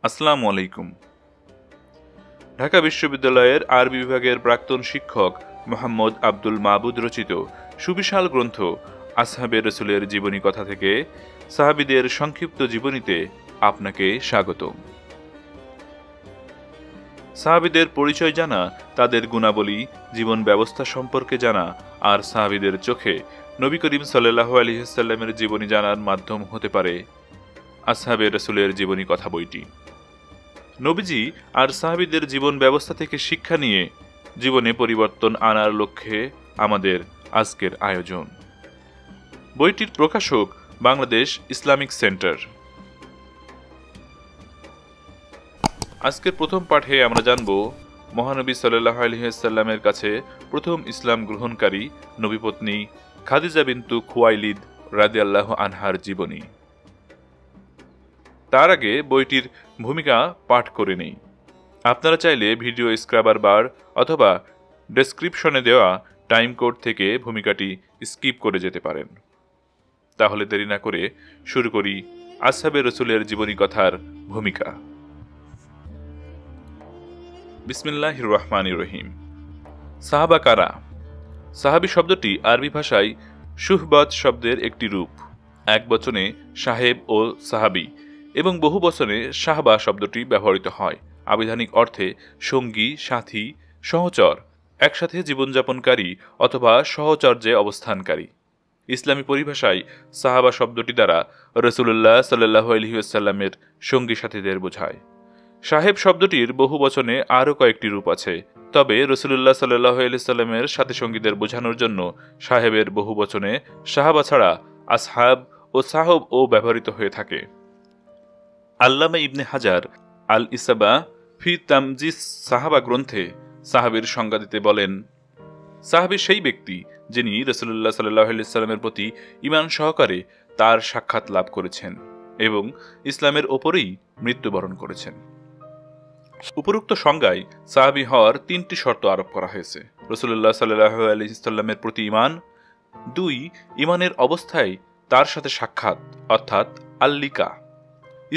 আসসালামু আলাইকুম। ঢাকা বিশ্ববিদ্যালয়ের আরবি বিভাগের প্রাক্তন শিক্ষক মোহাম্মদ আব্দুল মাবুদ রচিত সুবিশাল গ্রন্থ আসহাবে রসুলের জীবনী কথা থেকে সাহাবীদের সংক্ষিপ্ত জীবনীতে আপনাকে স্বাগতম। সাহাবীদের পরিচয় জানা, তাদের গুণাবলী, জীবন ব্যবস্থা সম্পর্কে জানা আর সাহাবীদের চোখে নবী করিম সাল্লাল্লাহু আলাইহি ওয়াসাল্লামের জীবনী জানার মাধ্যম হতে পারে আসহাবে রসুলের জীবনী কথা বইটি। নবীজি আর সাহাবীদের জীবন ব্যবস্থা থেকে শিক্ষা নিয়ে জীবনে পরিবর্তন আনার লক্ষ্যে আমাদের আজকের আয়োজন। বইটির প্রকাশক বাংলাদেশ ইসলামিক সেন্টার। আজকের প্রথম পাঠে আমরা জানব মহানবী সাল্লাল্লাহু আলাইহি ওয়াসাল্লামের কাছে প্রথম ইসলাম গ্রহণকারী নবীপত্নী খাদিজা বিনতু খুয়াইলিদ রাদিয়াল্লাহু আনহার জীবনী। তার আগে বইটির ভূমিকা পাঠ করে নেই। আপনারা চাইলে ভিডিও স্ক্রাবার বার অথবা ডেসক্রিপশনে দেওয়া টাইম কোড থেকে ভূমিকাটি স্কিপ করে যেতে পারেন। তাহলে দেরি না করে শুরু করি আসহাবে রসুলের জীবনী কথার ভূমিকা। বিসমিল্লাহির রহমানির রহিম। সাহাবা কারা? সাহাবী শব্দটি আরবি ভাষায় সুহবত শব্দের একটি রূপ। এক বচনে সাহেব ও সাহাবী এবং বহু বচনে সাহবা শব্দটি ব্যবহৃত হয়। আবিধানিক অর্থে সঙ্গী, সাথী, সহচর, একসাথে জীবনযাপনকারী অথবা সহচর্যে অবস্থানকারী। ইসলামী পরিভাষায় সাহাবা শব্দটি দ্বারা রাসূলুল্লাহ সাল্লাল্লাহু আলাইহি ওয়াসাল্লামের সঙ্গী সাথীদের বোঝায়। সাহেব শব্দটির বহু বচনে আরও কয়েকটি রূপ আছে, তবে রাসূলুল্লাহ সাল্লাল্লাহু আলাইহি ওয়াসাল্লামের সাথী সঙ্গীদের বোঝানোর জন্য সাহেবের বহু বচনে সাহাবা ছাড়া আসহাব ও সাহব ও ব্যবহৃত হয়ে থাকে। আল্লামা ইবনে হাজার আল ইসাবা ফি তামজিস সাহাবা গ্রন্থে সাহাবীর সংজ্ঞা দিতে বলেন, সাহাবী সেই ব্যক্তি যিনি রাসূলুল্লাহ সাল্লাল্লাহু আলাইহি ওয়াসাল্লামের প্রতি ঈমান সহকারে তার সাক্ষাৎ লাভ করেছেন এবং ইসলামের ওপরেই মৃত্যুবরণ করেছেন। উপরোক্ত সংজ্ঞায় সাহাবী হওয়ার তিনটি শর্ত আরোপ করা হয়েছে। রাসূলুল্লাহ সাল্লাল্লাহু আলাইহি ওয়াসাল্লামের প্রতি ঈমান, 2 ঈমানের অবস্থায় তার সাথে সাক্ষাৎ অর্থাৎ আল্লিকা,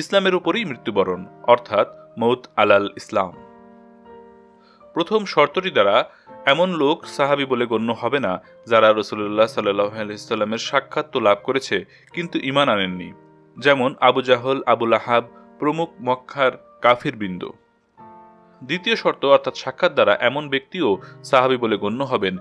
ইসলামের উপরেই মৃত্যুবরণ অর্থাৎ মৌত আলাল ইসলাম। প্রথম শর্তটি দ্বারা এমন লোক সাহাবী বলে গণ্য হবে না যারা রাসূলুল্লাহ সাল্লাল্লাহু আলাইহি ওয়াসাল্লামের সাক্ষাৎ তো লাভ করেছে কিন্তু ঈমান আনেননি, যেমন আবু জাহল, আবু লাহাব প্রমুখ মক্কার কাফির বৃন্দ। দ্বিতীয় শর্ত অর্থাৎ সাক্ষাৎ দ্বারা এমন ব্যক্তিও সাহাবী বলে গণ্য হবেন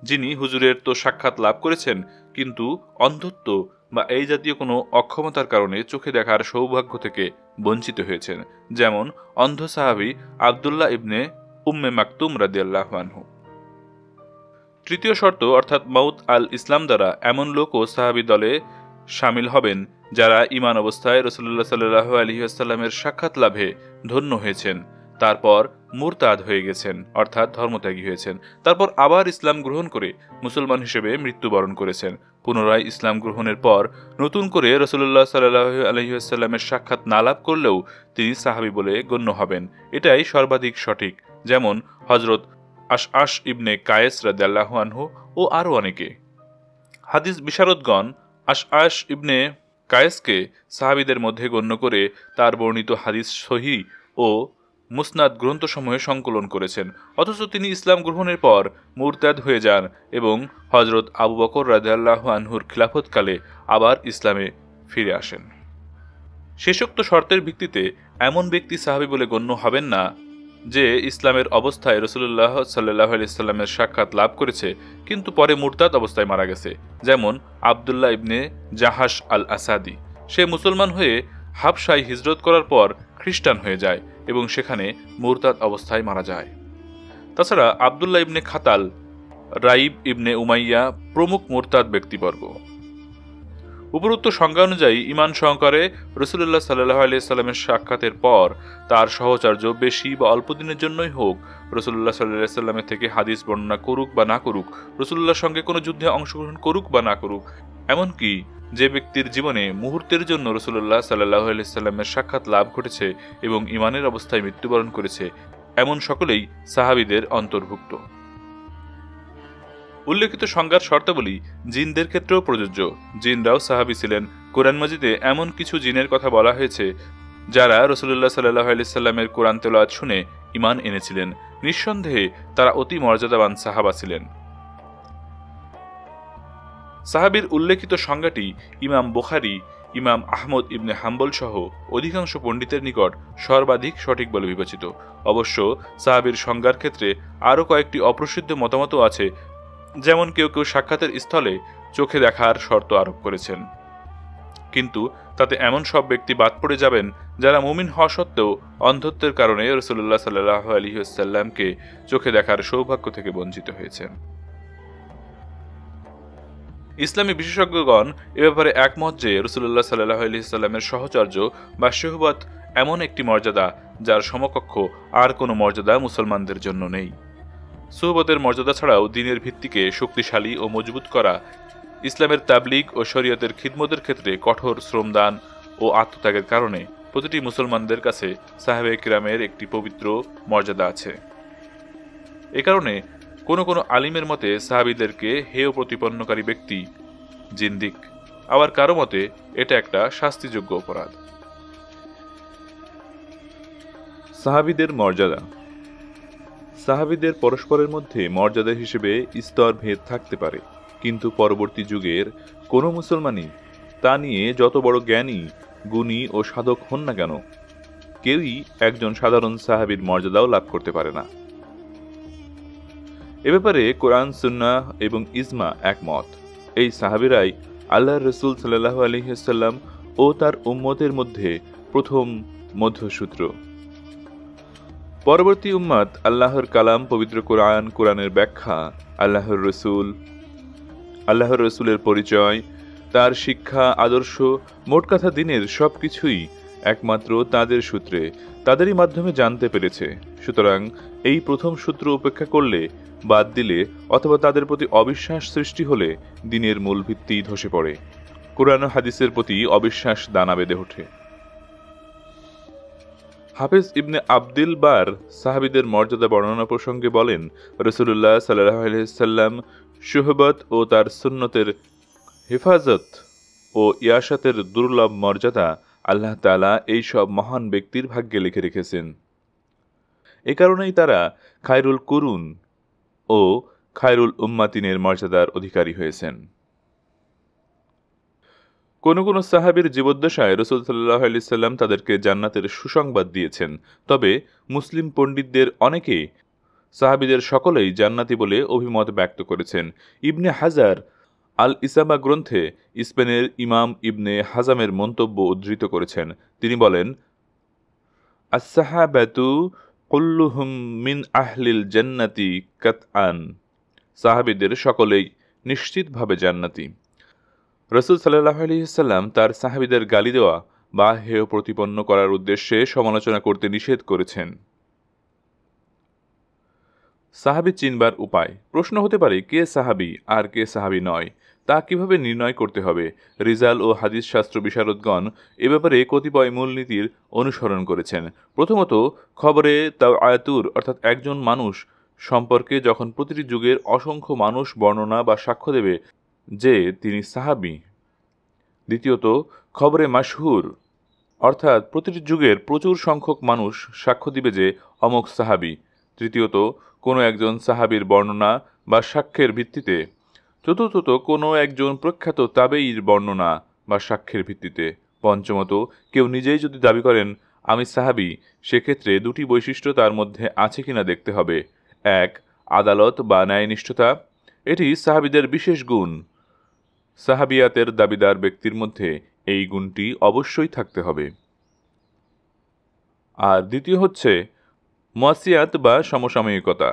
যিনি হুজুরের তো সাক্ষাৎ লাভ করেছেন কিন্তু অন্ধত্ব বা এই জাতীয় কোনো অক্ষমতার কারণে চোখে দেখার সৌভাগ্য থেকে বঞ্চিত হয়েছেন, যেমন অন্ধ সাহাবী আব্দুল্লাহ ইবনে উম্মে মাকতুম রাদিয়াল্লাহু আনহু। তৃতীয় শর্ত অর্থাৎ মৌত আল ইসলাম দ্বারা এমন লোকও সাহাবী দলে শামিল হবেন যারা ঈমান অবস্থায় রাসূলুল্লাহ সাল্লাল্লাহু আলাইহি ওয়াসাল্লামের সাক্ষাৎ লাভে ধন্য হয়েছেন, তারপর মুরতাদ হয়ে গেছেন অর্থাৎ ধর্মত্যাগী হয়েছেন, তারপর আবার ইসলাম গ্রহণ করে মুসলমান হিসেবে মৃত্যুবরণ করেছেন। পুনরায় ইসলাম গ্রহণের পর নতুন করে রাসূলুল্লাহ সাল্লাল্লাহু আলাইহি ওয়াসাল্লামের সাক্ষাৎ না লাভ করলেও তিনি সাহাবী বলে গণ্য হবেন। এটাই সর্বাধিক সঠিক, যেমন হযরত আশআশ ইবনে কায়েস রাদিয়াল্লাহু আনহু ও আরও অনেকে। হাদিস বিশারদগণ আশআশ ইবনে কায়েসকে সাহাবীদের মধ্যে গণ্য করে তার বর্ণিত হাদিস সহিহ ও মুসনাদ গ্রন্থসমূহে সংকলন করেছেন, অথচ তিনি ইসলাম গ্রহণের পর মুরতাদ হয়ে যান এবং হযরত আবু বকর রাদিয়াল্লাহু আনহুর খিলাফতকালে আবার ইসলামে ফিরে আসেন। শেষোক্ত শর্তের ভিত্তিতে এমন ব্যক্তি সাহাবী বলে গণ্য হবেন না যে ইসলামের অবস্থায় রাসূলুল্লাহ সাল্লাল্লাহু আলাইহি ওয়াসাল্লামের সাক্ষাৎ লাভ করেছে কিন্তু পরে মুরতাদ অবস্থায় মারা গেছে, যেমন আব্দুল্লাহ ইবনে জাহাশ আল আসাদি। সে মুসলমান হয়ে হাবশায় হিজরত করার পর খ্রিস্টান হয়ে যায় এবং সেখানে মুরতাদ অবস্থায় মারা যায়। তাছাড়া আব্দুল্লাহ ইবনে খাতাল, রাইব ইবনে উমাইয়া প্রমুখ মুরতাদ ব্যক্তিবর্গ। উপরোক্ত সংজ্ঞা অনুযায়ী ঈমান সহকারে রাসূলুল্লাহ সাল্লাল্লাহু আলাইহি ওয়াসাল্লামের সাক্ষাতের পর তার সহচর্য বেশি বা অল্প দিনের জন্যই হোক রাসূলুল্লাহ সাল্লাল্লাহু আলাইহি ওয়াসাল্লামের থেকে হাদিস বর্ণনা করুক বা না করুক, রাসূলুল্লাহর সঙ্গে কোনো যুদ্ধে অংশগ্রহণ করুক বা না করুক, এমনকি যে ব্যক্তির জীবনে মুহূর্তের জন্য রাসূলুল্লাহ সাল্লাল্লাহু আলাইহি ওয়াসাল্লামের সাক্ষাৎ লাভ ঘটেছে এবং ঈমানের অবস্থায় মৃত্যুবরণ করেছে, এমন সকলেই সাহাবীদের অন্তর্ভুক্ত। উল্লেখিত সংজ্ঞার শর্তাবলী জিনদের ক্ষেত্রেও প্রযোজ্য। জিনরাও সাহাবী ছিলেন। কোরআন মাজিদে এমন কিছু জিনের কথা বলা হয়েছে যারা রাসূলুল্লাহ সাল্লাল্লাহু আলাইহি সাল্লামের কোরআন তেলাওয়াত শুনে ঈমান এনেছিলেন, নিঃসন্দেহে তারা অতি মর্যাদাবান সাহাবা ছিলেন। সাহাবীর উল্লেখিত সংজ্ঞাটি ইমাম বুখারী, ইমাম আহমদ ইবনে হাম্বল সহ অধিকাংশ পণ্ডিতের নিকট সর্বাধিক সঠিক বলে বিবেচিত। অবশ্য সাহাবীর সংজ্ঞার ক্ষেত্রে আরও কয়েকটি অপ্রসিদ্ধ মতামতও আছে, যেমন কেউ কেউ সাক্ষাতের স্থলে চোখে দেখার শর্ত আরোপ করেছেন, কিন্তু তাতে এমন সব ব্যক্তি বাদ পড়ে যাবেন যারা মুমিন হওয়া সত্ত্বেও অন্ধত্বের কারণে রাসূলুল্লাহ সাল্লাল্লাহু আলাইহি ওয়াসাল্লামকে চোখে দেখার সৌভাগ্য থেকে বঞ্চিত হয়েছেন। ইসলামী বিশেষজ্ঞগণ এ ব্যাপারে একমত যে রাসূলুল্লাহ সাল্লাল্লাহু আলাইহি ওয়াসাল্লামের সহচর্য বা সুহবত এমন একটি মর্যাদা যার সমকক্ষ আর কোনো মর্যাদা মুসলমানদের জন্য নেই। সুহবতের মর্যাদা ছাড়াও দ্বীনের ভিত্তিকে শক্তিশালী ও মজবুত করা, ইসলামের তাবলীগ ও শরীয়তের খিদমতের ক্ষেত্রে কঠোর শ্রমদান ও আত্মত্যাগের কারণে প্রতিটি মুসলমানদের কাছে সাহাবে কিরামের একটি পবিত্র মর্যাদা আছে। এ কারণে কোনো কোনো আলিমের মতে সাহাবীদেরকে হেয় প্রতিপন্নকারী ব্যক্তি জিন্দিক, আবার কারো মতে এটা একটা শাস্তিযোগ্য অপরাধ। সাহাবীদের মর্যাদা। সাহাবীদের পরস্পরের মধ্যে মর্যাদা হিসেবে স্তর ভেদ থাকতে পারে, কিন্তু পরবর্তী যুগের কোনো মুসলমানই তা নিয়ে যত বড় জ্ঞানী, গুণী ও সাধক হন না কেন, কেউই একজন সাধারণ সাহাবীর মর্যাদাও লাভ করতে পারে না। এ ব্যাপারে কোরআন, সুন্নাহ এবং ইজমা একমত। এই সাহাবীরাই আল্লাহর রাসূল সাল্লাল্লাহু আলাইহি ওয়াসাল্লাম ও তার উম্মতের মধ্যে প্রথম মধ্যসূত্র। পরবর্তী উম্মত আল্লাহর কালাম, পবিত্র কোরআন, কোরআনের ব্যাখ্যা, আল্লাহর রসুলের পরিচয়, তার শিক্ষা, আদর্শ, মোট কথা দিনের সবকিছুই একমাত্র তাদের সূত্রে, তাদেরই মাধ্যমে জানতে পেরেছে। সুতরাং এই প্রথম সূত্র উপেক্ষা করলে, বাদ দিলে অথবা তাদের প্রতি অবিশ্বাস সৃষ্টি হলে দিনের মূল ভিত্তি ধসে পড়ে, কোরআন ও হাদিসের প্রতি অবিশ্বাস দানা বেঁধে ওঠে। হাফেজ ইবনে আবদিল বার সাহাবীদের মর্যাদা বর্ণনা প্রসঙ্গে বলেন, রাসূলুল্লাহ সাল্লাল্লাহু আলাইহি ওয়াসাল্লাম সুহবত ও তার সুন্নতের হেফাজত ও ইয়াসাতের দুর্লভ মর্যাদা আল্লাহ তাআলা এই সব মহান ব্যক্তির ভাগ্যে লিখে রেখেছেন। এ কারণেই তারা খায়রুল কুরুন ও খায়রুল উম্মাতিনের মর্যাদার অধিকারী হয়েছেন। কোন কোন সাহাবীর জীবদ্দশায় রাসূল সাল্লাল্লাহু আলাইহি ওয়াসাল্লাম তাদেরকে জান্নাতের সুসংবাদ দিয়েছেন। তবে মুসলিম পণ্ডিতদের অনেকে সাহাবীদের সকলেই জান্নাতি বলে অভিমত ব্যক্ত করেছেন। ইবনে হাজার আল ইসামা গ্রন্থে স্পেনের ইমাম ইবনে হাজামের মন্তব্য উদ্ধৃত করেছেন। তিনি বলেন, আস-সাহাবাতু কুল্লুহুম মিন আহলিল জান্নাতি কাতআন, সাহাবীদের সকলেই নিশ্চিতভাবে জান্নাতি। রাসূল সাল্লাল্লাহু আলাইহি ওয়াসাল্লাম তার সাহাবীদের গালি দেওয়া বা হেয় প্রতিপন্ন করার উদ্দেশ্যে সমালোচনা করতে নিষেধ করেছেন। সাহাবী চিনবার উপায়। প্রশ্ন হতে পারে, কে সাহাবী আর কে সাহাবী নয়, তা কিভাবে নির্ণয় করতে হবে? রিজাল ও হাদিস শাস্ত্র বিশারদগণ এ ব্যাপারে কতিপয় মূলনীতির অনুসরণ করেছেন। প্রথমত, খবরে তাওয়াতুর অর্থাৎ একজন মানুষ সম্পর্কে যখন প্রতিটি যুগের অসংখ্য মানুষ বর্ণনা বা সাক্ষ্য দেবে যে তিনি সাহাবী। দ্বিতীয়ত, খবরে মাশহুর অর্থাৎ প্রতিটি যুগের প্রচুর সংখ্যক মানুষ সাক্ষ্য দিবে যে অমুক সাহাবী। তৃতীয়ত, কোনো একজন সাহাবীর বর্ণনা বা সাক্ষ্যের ভিত্তিতে। চতুর্থত, কোনো একজন প্রখ্যাত তাবেঈর বর্ণনা বা সাক্ষ্যের ভিত্তিতে। পঞ্চমত, কেউ নিজেই যদি দাবি করেন আমি সাহাবী, সেক্ষেত্রে দুটি বৈশিষ্ট্য তার মধ্যে আছে কিনা দেখতে হবে। এক, আদালত বা ন্যায়নিষ্ঠতা, এটি সাহাবীদের বিশেষ গুণ। সাহাবিয়াতের দাবিদার ব্যক্তির মধ্যে এই গুণটি অবশ্যই থাকতে হবে। আর দ্বিতীয় হচ্ছে মুয়াসিয়াত বা সমসাময়িকতা।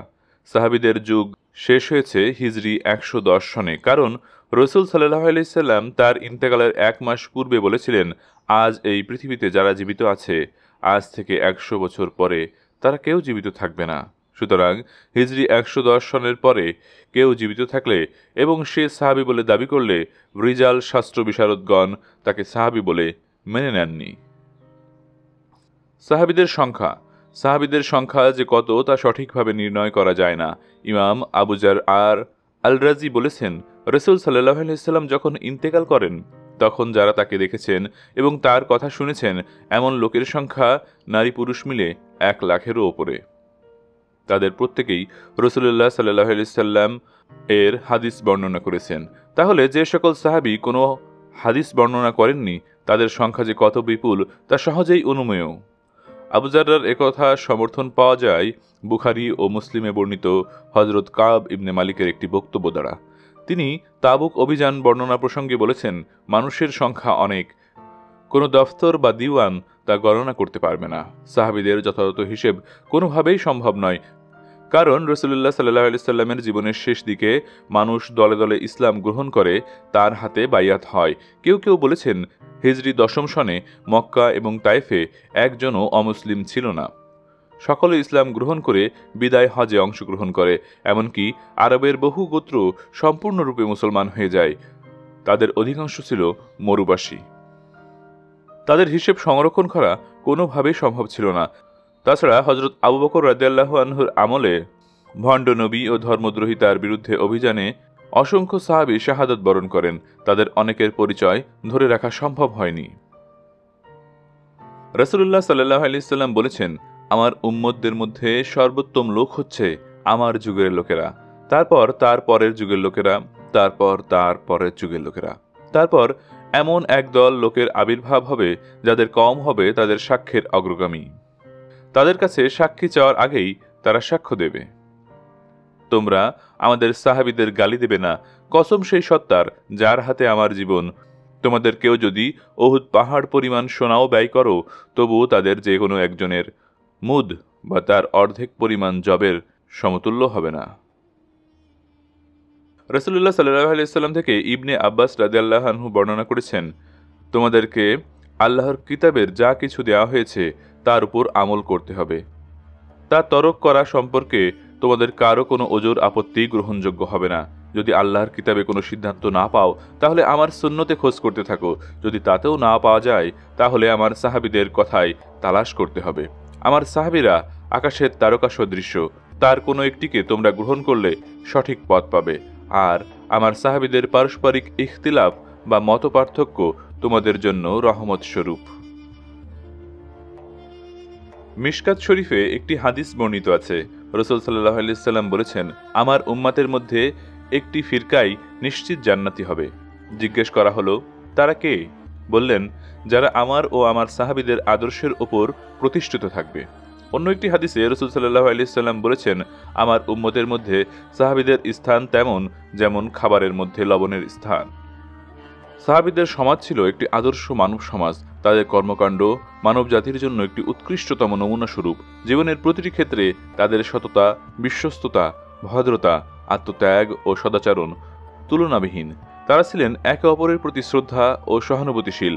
সাহাবীদের যুগ শেষ হয়েছে হিজরি 110 সনে, কারণ রাসূল সাল্লাল্লাহু আলাইহি ওয়াসাল্লাম তার ইন্তেকালের 1 মাস পূর্বে বলেছিলেন, আজ এই পৃথিবীতে যারা জীবিত আছে, আজ থেকে 100 বছর পরে তারা কেউ জীবিত থাকবে না। সুতরাং হিজরি 110 সনের পরে কেউ জীবিত থাকলে এবং সে সাহাবী বলে দাবি করলে রিজাল শাস্ত্র বিশারদগণ তাকে সাহাবী বলে মেনে নেননি। সাহাবীদের সংখ্যা। সাহাবীদের সংখ্যা যে কত তা সঠিকভাবে নির্ণয় করা যায় না। ইমাম আবু জার আল রাজি বলেছেন, রাসূল সাল্লাল্লাহু আলাইহি ওয়াসাল্লাম যখন ইন্তেকাল করেন তখন যারা তাকে দেখেছেন এবং তার কথা শুনেছেন এমন লোকের সংখ্যা নারী পুরুষ মিলে 1,00,000-এরও ওপরে। তাদের প্রত্যেকেই রাসূলুল্লাহ সাল্লাল্লাহু আলাইহি সাল্লাম এর হাদিস বর্ণনা করেছেন। তাহলে যে সকল সাহাবী কোনো হাদিস বর্ণনা করেননি তাদের সংখ্যা যে কত বিপুল তা সহজেই অনুমেয়। আবু জাররার একথা সমর্থন পাওয়া যায় বুখারী ও মুসলিমে বর্ণিত হযরত কাব ইবনে মালিকের একটি বক্তব্য দ্বারা। তিনি তাবুক অভিযান বর্ণনা প্রসঙ্গে বলেছেন, মানুষের সংখ্যা অনেক, কোনো দফতর বা দিওয়ান তা গণনা করতে পারবে না। সাহাবীদের যথাযথ হিসেব কোনোভাবেই সম্ভব নয়, কারণ রাসূলুল্লাহ সাল্লাল্লাহু আলাইহি সাল্লামের জীবনের শেষ দিকে মানুষ দলে দলে ইসলাম গ্রহণ করে তার হাতে বাইয়াত হয়। কেউ কেউ বলেছেন হিজরি 10ম সনে মক্কা এবং তায়েফে একজনও অমুসলিম ছিল না। সকলে ইসলাম গ্রহণ করে বিদায় হজে অংশগ্রহণ করে, এমনকি আরবের বহু গোত্র সম্পূর্ণরূপে মুসলমান হয়ে যায়। তাদের অধিকাংশ ছিল মরুবাসী। তাদের হিসেব সংরক্ষণ করা কোনোভাবেই সম্ভব ছিল না। তাছাড়া হযরত আবু বকর রাদিয়াল্লাহু আনহুর আমলে ভণ্ড নবী ও ধর্মদ্রোহিতার বিরুদ্ধে অভিযানে অসংখ্য সাহাবী শাহাদাত বরণ করেন। তাদের অনেকের পরিচয় ধরে রাখা সম্ভব হয়নি। রাসূলুল্লাহ সাল্লাল্লাহু আলাইহি সাল্লাম বলেছেন, আমার উম্মতদের মধ্যে সর্বোত্তম লোক হচ্ছে আমার যুগের লোকেরা, তারপর তার পরের যুগের লোকেরা, তারপর তার পরের যুগের লোকেরা, তারপর এমন একদল লোকের আবির্ভাব হবে যাদের কওম হবে তাদের সাক্ষ্যের অগ্রগামী। তাদের কাছে সাক্ষী চাওয়ার আগেই তারা সাক্ষ্য দেবে। তোমরা আমাদের সাহাবীদের গালি দেবে না, কসম সেই সত্তার যার হাতে আমার জীবন। তোমাদের কেউ যদি উহুদ পাহাড় পরিমাণ সোনাও ব্যয় করো, তবুও তাদের যে কোনো একজনের মুদ বা তার অর্ধেক পরিমাণ জবের সমতুল্য হবে না। রাসূলুল্লাহ সাল্লাল্লাহু আলাইহি সাল্লাম থেকে ইবনে আব্বাস রাদিয়াল্লাহু আনহু বর্ণনা করেছেন, তোমাদেরকে আল্লাহর কিতাবের যা কিছু দেওয়া হয়েছে তার উপর আমল করতে হবে। তা তরক করা সম্পর্কে তোমাদের কারো কোনো ওজর আপত্তি গ্রহণযোগ্য হবে না। যদি আল্লাহর কিতাবে কোনো সিদ্ধান্ত না পাও তাহলে আমার সুন্নতে খোঁজ করতে থাকো। যদি তাতেও না পাওয়া যায় তাহলে আমার সাহাবীদের কথায় তালাশ করতে হবে। আমার সাহাবীরা আকাশের তারকা সদৃশ্য, তার কোনো একটিকে তোমরা গ্রহণ করলে সঠিক পথ পাবে। আর আমার সাহাবীদের পারস্পরিক ইখতিলাফ বা মতপার্থক্য তোমাদের জন্য রহমত স্বরূপ। মিশকাত শরীফে একটি হাদিস বর্ণিত আছে, রাসূল সাল্লাল্লাহু আলাইহি সাল্লাম বলেছেন, আমার উম্মতের মধ্যে একটি ফিরকাই নিশ্চিত জান্নাতি হবে। জিজ্ঞেস করা হলো, তারা কে? বললেন, যারা আমার ও আমার সাহাবীদের আদর্শের ওপর প্রতিষ্ঠিত থাকবে। অন্য একটি হাদিসে রাসূল সাল্লাল্লাহু আলাইহি সাল্লাম বলেছেন, আমার উম্মতের মধ্যে সাহাবীদের স্থান তেমন যেমন খাবারের মধ্যে লবণের স্থান। সাহাবীদের সমাজ ছিল একটি আদর্শ মানব সমাজ। তাদের কর্মকাণ্ড মানব জাতির জন্য একটি উৎকৃষ্টতম নমুনা স্বরূপ। জীবনের প্রতিটি ক্ষেত্রে তাদের সততা, বিশ্বস্ততা, ভদ্রতা, আত্মত্যাগ ও সদাচরণ তুলনাবিহীন। তারা ছিলেন একে অপরের প্রতি শ্রদ্ধা ও সহানুভূতিশীল।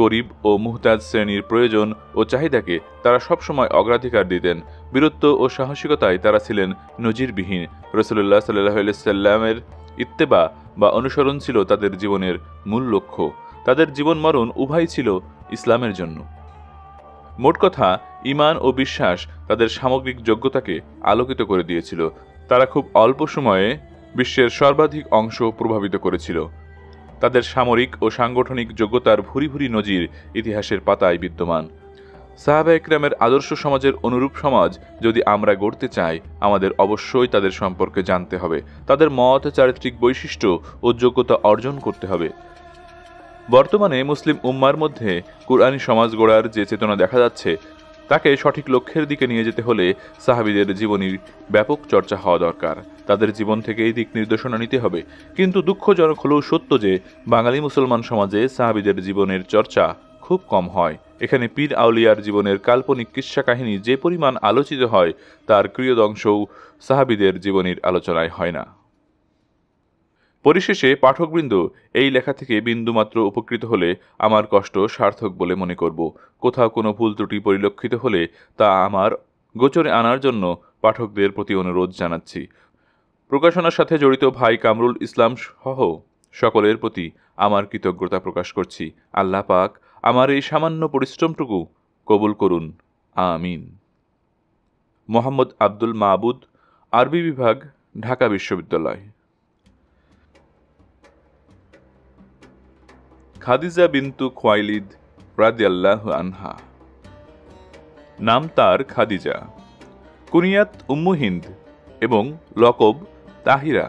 গরিব ও মুহতাজ শ্রেণীর প্রয়োজন ও চাহিদাকে তারা সবসময় অগ্রাধিকার দিতেন। বীরত্ব ও সাহসিকতায় তারা ছিলেন নজিরবিহীন। রাসূলুল্লাহ সাল্লাল্লাহু আলাইহি সাল্লামের ইত্তেবা বা অনুসরণ ছিল তাদের জীবনের মূল লক্ষ্য। তাদের জীবন মরণ উভয় ছিল ইসলামের জন্য। মোট কথা, ঈমান ও বিশ্বাস তাদের সামগ্রিক যোগ্যতাকে আলোকিত করে দিয়েছিল। তারা খুব অল্প সময়ে বিশ্বের সর্বাধিক অংশ প্রভাবিত করেছিল। তাদের সামরিক ও সাংগঠনিক যোগ্যতার ভুরি ভুরি নজির ইতিহাসের পাতায় বিদ্যমান। সাহাবা একরামের আদর্শ সমাজের অনুরূপ সমাজ যদি আমরা গড়তে চাই, আমাদের অবশ্যই তাদের সম্পর্কে জানতে হবে, তাদের মত, চারিত্রিক বৈশিষ্ট্য ও যোগ্যতা অর্জন করতে হবে। বর্তমানে মুসলিম উম্মার মধ্যে কুরআনী সমাজ গড়ার যে চেতনা দেখা যাচ্ছে, তাকে সঠিক লক্ষ্যের দিকে নিয়ে যেতে হলে সাহাবীদের জীবনীর ব্যাপক চর্চা হওয়া দরকার। তাদের জীবন থেকে এই দিক নির্দেশনা নিতে হবে। কিন্তু দুঃখজনক হলেও সত্য যে বাঙালি মুসলমান সমাজে সাহাবীদের জীবনের চর্চা খুব কম হয়। এখানে পীর আউলিয়ার জীবনের কাল্পনিক কিস্সা কাহিনী যে পরিমাণ আলোচিত হয়, তার ক্রিয়দংশও সাহাবীদের জীবনীর আলোচনায় হয় না। পরিশেষে পাঠকবৃন্দ, এই লেখা থেকে বিন্দুমাত্র উপকৃত হলে আমার কষ্ট সার্থক বলে মনে করব। কোথাও কোনো ভুল ত্রুটি পরিলক্ষিত হলে তা আমার গোচরে আনার জন্য পাঠকদের প্রতি অনুরোধ জানাচ্ছি। প্রকাশনার সাথে জড়িত ভাই কামরুল ইসলাম সহ সকলের প্রতি আমার কৃতজ্ঞতা প্রকাশ করছি। আল্লাহ পাক আমার এই সামান্য পরিশ্রমটুকু কবুল করুন, আমিন। মোহাম্মদ আব্দুল মাবুদ, আরবি বিভাগ, ঢাকা বিশ্ববিদ্যালয়। খাদিজা বিনতু খুয়াইলিদ রাদিয়াল্লাহু আনহা। নাম তার খাদিজা, কুনিয়াত উম্মু হিন্দ এবং লকব তাহিরা।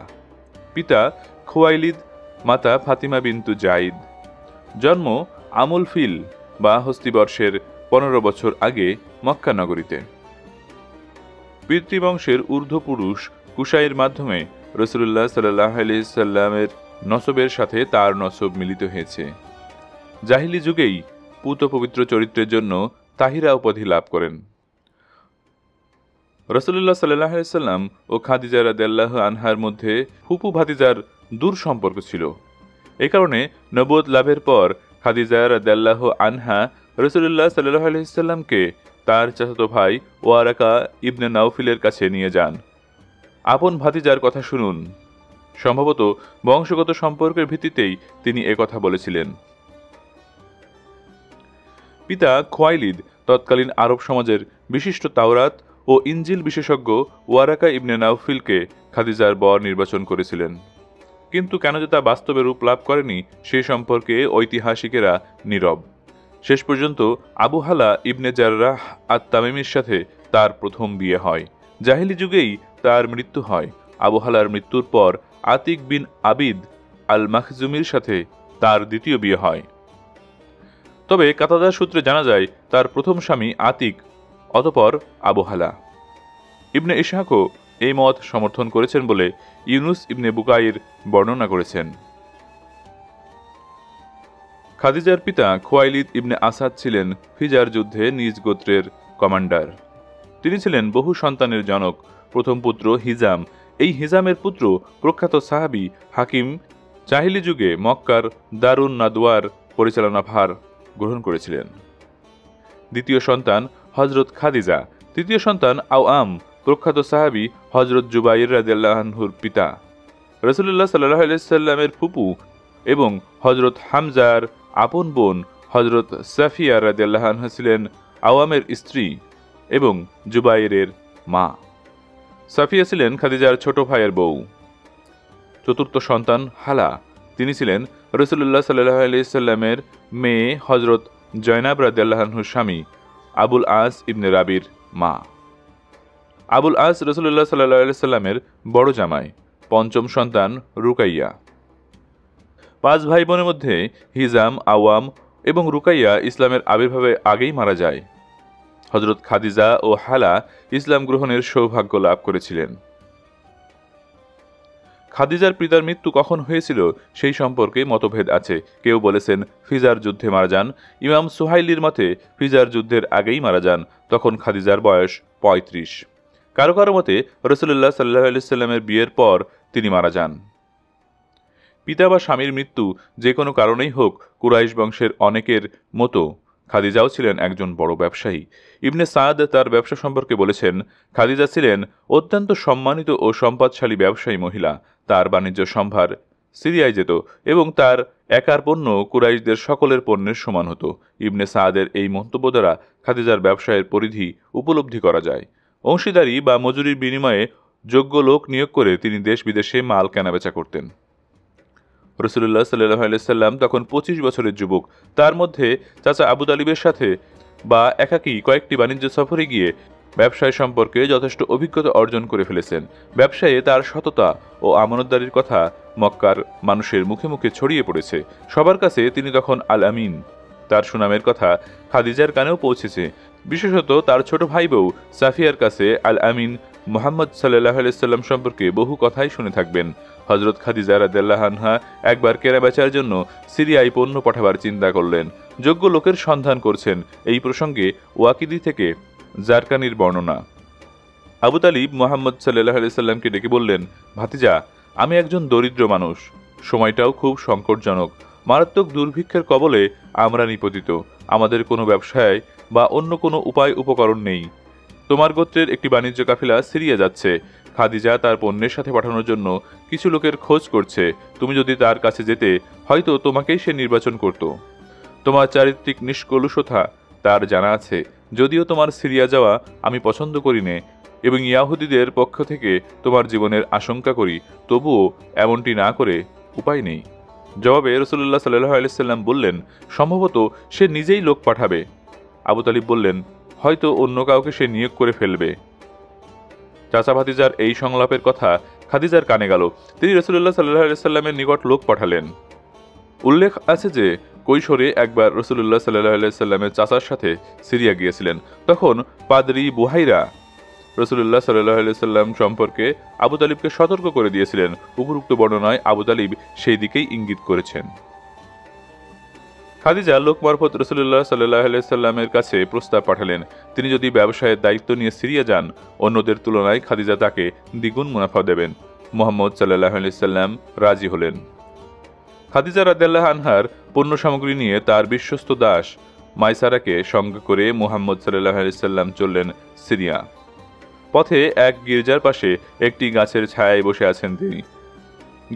পিতা খুয়াইলিদ, মাতা ফাতিমা বিনতু জাইদ। জন্ম আমুল ফিল বা হস্তিবর্ষের 15 বছর আগে মক্কা নগরীতে। পিতৃবংশের ঊর্ধ্বপুরুষ কুশাইয়ের মাধ্যমে রাসূলুল্লাহ সাল্লাল্লাহু আলাইহি সাল্লামের নসবের সাথে তার নসব মিলিত হয়েছে। জাহিলি যুগেই পুত পবিত্র চরিত্রের জন্য তাহিরা উপাধি লাভ করেন। রাসূলুল্লাহ সাল্লাল্লাহু আলাইহি সাল্লাম ও খাদিজা রাদিয়াল্লাহু আনহার মধ্যে ফুফু ভাতিজার দূর সম্পর্ক ছিল। এই কারণে নবুয়ত লাভের পর খাদিজা রাদিয়াল্লাহু আনহা রাসূলুল্লাহ সাল্লাল্লাহু আলাইহি সাল্লামকে তার চাচাতো ভাই ওয়ারাকা ইবনে নাউফিলের কাছে নিয়ে যান। আপন ভাতিজার কথা শুনুন। সম্ভবত বংশগত সম্পর্কের ভিত্তিতেই তিনি একথা বলেছিলেন। পিতা খুয়াইলিদ তৎকালীন আরব সমাজের বিশিষ্ট তাওরাত ও ইনজিল বিশেষজ্ঞ ওয়ারাকা ইবনে নাউফিলকে খাদিজার বর নির্বাচন করেছিলেন, কিন্তু কেন যে তা বাস্তবে রূপ লাভ করেনি সে সম্পর্কে ঐতিহাসিকেরা নীরব। শেষ পর্যন্ত আবু হালা ইবনে জাররাহ আত-তামিমির সাথে তার প্রথম বিয়ে হয়। জাহিলি যুগেই তার মৃত্যু হয়। আবু হালার মৃত্যুর পর আতিক বিন আবিদ আল মাখজুমির সাথে তার দ্বিতীয় বিয়ে হয়। তবে কাতাদা সূত্রে জানা যায় তার প্রথম স্বামী আতিক, অতঃপর আবু হালা। ইবনে ইসহাকও এই মত সমর্থন করেছেন বলে ইউনুস ইবনে বুকাইর বর্ণনা করেছেন। খাদিজার পিতা খুয়াইলিদ ইবনে আসাদ ছিলেন ফিজার যুদ্ধে নিজ গোত্রের কমান্ডার। তিনি ছিলেন বহু সন্তানের জনক। প্রথম পুত্র হিজাম। এই হিজামের পুত্র প্রখ্যাত সাহাবী হাকিম জাহিলি যুগে মক্কার দারুন নাদওয়ার পরিচালনাভার গ্রহণ করেছিলেন। দ্বিতীয় সন্তান হযরত খাদিজা। তৃতীয় সন্তান আওয়াম, প্রখ্যাত সাহাবী হযরত জুবাইর রাদিয়াল্লাহু আনহুর পিতা। রাসূলুল্লাহ সাল্লাল্লাহু আলাইহি সাল্লামের ফুপু এবং হযরত হামজার আপন বোন হযরত সাফিয়া রাদিয়াল্লাহু আনহা ছিলেন আওয়ামের স্ত্রী এবং জুবাইরের মা। সাফিয়া ছিলেন খাদিজার ছোট ভাইয়ের বউ। চতুর্থ সন্তান হালা। তিনি ছিলেন রাসূলুল্লাহ সাল্লাল্লাহু আলাইহি সাল্লামের মেয়ে হযরত জয়নাব রাদিয়াল্লাহু আনহুর স্বামী আবুল আস ইবনে রাবির মা। আবুল আস রাসূলুল্লাহ সাল্লাল্লাহু আলাইহি সাল্লামের বড় জামাই। পঞ্চম সন্তান রুকাইয়া। 5 ভাই বোনের মধ্যে হিজাম, আওয়াম এবং রুকাইয়া ইসলামের আবির্ভাবে আগেই মারা যায়। হযরত খাদিজা ও হালা ইসলাম গ্রহণের সৌভাগ্য লাভ করেছিলেন। খাদিজার পিতার মৃত্যু কখন হয়েছিল সেই সম্পর্কে মতভেদ আছে। কেউ বলেছেন ফিজার যুদ্ধে মারা যান। ইমাম সুহাইলির মতে ফিজার যুদ্ধের আগেই মারা যান, তখন খাদিজার বয়স 35। কারো কারো মতে রাসূলুল্লাহ সাল্লাল্লাহু আলাইহি সাল্লামের বিয়ের পর তিনি মারা যান। পিতা বা স্বামীর মৃত্যু যে কোনো কারণেই হোক, কুরাইশ বংশের অনেকের মতো খাদিজাও ছিলেন একজন বড় ব্যবসায়ী। ইবনে সাদ তার ব্যবসা সম্পর্কে বলেছেন, খাদিজা ছিলেন অত্যন্ত সম্মানিত ও সম্পদশালী ব্যবসায়ী মহিলা। তার বাণিজ্য সম্ভার সিরিয়ায় যেত এবং তার একার পণ্য কুরাইশদের সকলের পণ্যের সমান হতো। ইবনে সাদের এই মন্তব্য দ্বারা খাদিজার ব্যবসায়ের পরিধি উপলব্ধি করা যায়। অংশীদারি বা মজুরির বিনিময়ে যোগ্য লোক নিয়োগ করে তিনি দেশ বিদেশে মাল কেনাবেচা করতেন। রাসূলুল্লাহ সাল্লাল্লাহু আলাইহি সাল্লাম তখন 25 বছরের যুবক। তার মধ্যে চাচা আবু তালিবের সাথে বা একাকী কয়েকটি বাণিজ্য সফরে গিয়ে ব্যবসায় সম্পর্কে যথেষ্ট অভিজ্ঞতা অর্জন করে ফেলেছেন। ব্যবসায়ে তার সততা ও আমানতদারির কথা মক্কার মানুষের মুখে মুখে ছড়িয়ে পড়েছে। সবার কাছে তিনি তখন আল আমিন। তার সুনামের কথা খাদিজার কানেও পৌঁছেছে। বিশেষত তার ছোট ভাই বউ সাফিয়ার কাছে আল আমিন মুহাম্মদ সাল্লাল্লাহু আলাইহি সাল্লাম সম্পর্কে বহু কথাই শুনে থাকবেন। হযরত খাদিজা রাদিয়াল্লাহু আনহা একবার কেনাবেচার জন্য সিরিয়ায় পণ্য পাঠাবার চিন্তা করলেন। যোগ্য লোকের সন্ধান করছেন। এই প্রসঙ্গে ওয়াকিদি থেকে জারকানির বর্ণনা। আবু তালিব মুহাম্মদ সাল্লাল্লাহু আলাইহি সাল্লামকে ডেকে বললেন, ভাতিজা, আমি একজন দরিদ্র মানুষ। সময়টাও খুব সংকটজনক। মারাত্মক দুর্ভিক্ষের কবলে আমরা নিপতিত। আমাদের কোনো ব্যবসায় বা অন্য কোনো উপায় উপকরণ নেই। তোমার গোত্রের একটি বাণিজ্য কাফিলা সিরিয়া যাচ্ছে। খাদিজা তার পণ্যের সাথে পাঠানোর জন্য কিছু লোকের খোঁজ করছে। তুমি যদি তার কাছে যেতে, হয়তো তোমাকেই সে নির্বাচন করত। তোমার চারিত্রিক নিষ্কলুষতা তার জানা আছে। যদিও তোমার সিরিয়া যাওয়া আমি পছন্দ করি নে এবং ইয়াহুদীদের পক্ষ থেকে তোমার জীবনের আশঙ্কা করি, তবুও এমনটি না করে উপায় নেই। জবাবে রাসূলুল্লাহ সাল্লাল্লাহু আলাইহি সাল্লাম বললেন, সম্ভবত সে নিজেই লোক পাঠাবে। আবু তালিব বললেন, হয়তো অন্য কাউকে সে নিয়োগ করে ফেলবে। চাচা ভাতিজার এই সংলাপের কথা খাদিজার কানে গেল। তিনি রাসূলুল্লাহ সাল্লাল্লাহু আলাইহি সাল্লামের নিকট লোক পাঠালেন। উল্লেখ আছে যে কৈশোরে একবার রাসূলুল্লাহ সাল্লাল্লাহু আলাইহি সাল্লামের চাচার সাথে সিরিয়া গিয়েছিলেন। তখন পাদ্রী বুহাইরা রাসূলুল্লাহ সাল্লাল্লাহু আলাইহি সাল্লাম সম্পর্কে আবু তালিবকে সতর্ক করে দিয়েছিলেন। উপরোক্ত বর্ণনায় আবু তালিব সেই দিকেই ইঙ্গিত করেছেন। খাদিজা লোক মারফত রাসূলুল্লাহ সাল্লাল্লাহু আলাইহি সাল্লামের কাছে প্রস্তাব পাঠালেন, তিনি যদি ব্যবসায়ের দায়িত্ব নিয়ে সিরিয়া যান, অন্যদের তুলনায় খাদিজা তাকে দ্বিগুণ মুনাফা দেবেন। মুহাম্মদ সাল্লাল্লাহু আলাইহি সাল্লাম রাজি হলেন। খাদিজা রাদিয়াল্লাহু আনহার পণ্য সামগ্রী নিয়ে তার বিশ্বস্ত দাস মাইসারাকে সঙ্গে করে মুহাম্মদ সাল্লাল্লাহু আলাইহি সাল্লাম চললেন সিরিয়া। পথে এক গির্জার পাশে একটি গাছের ছায়ায় বসে আছেন তিনি।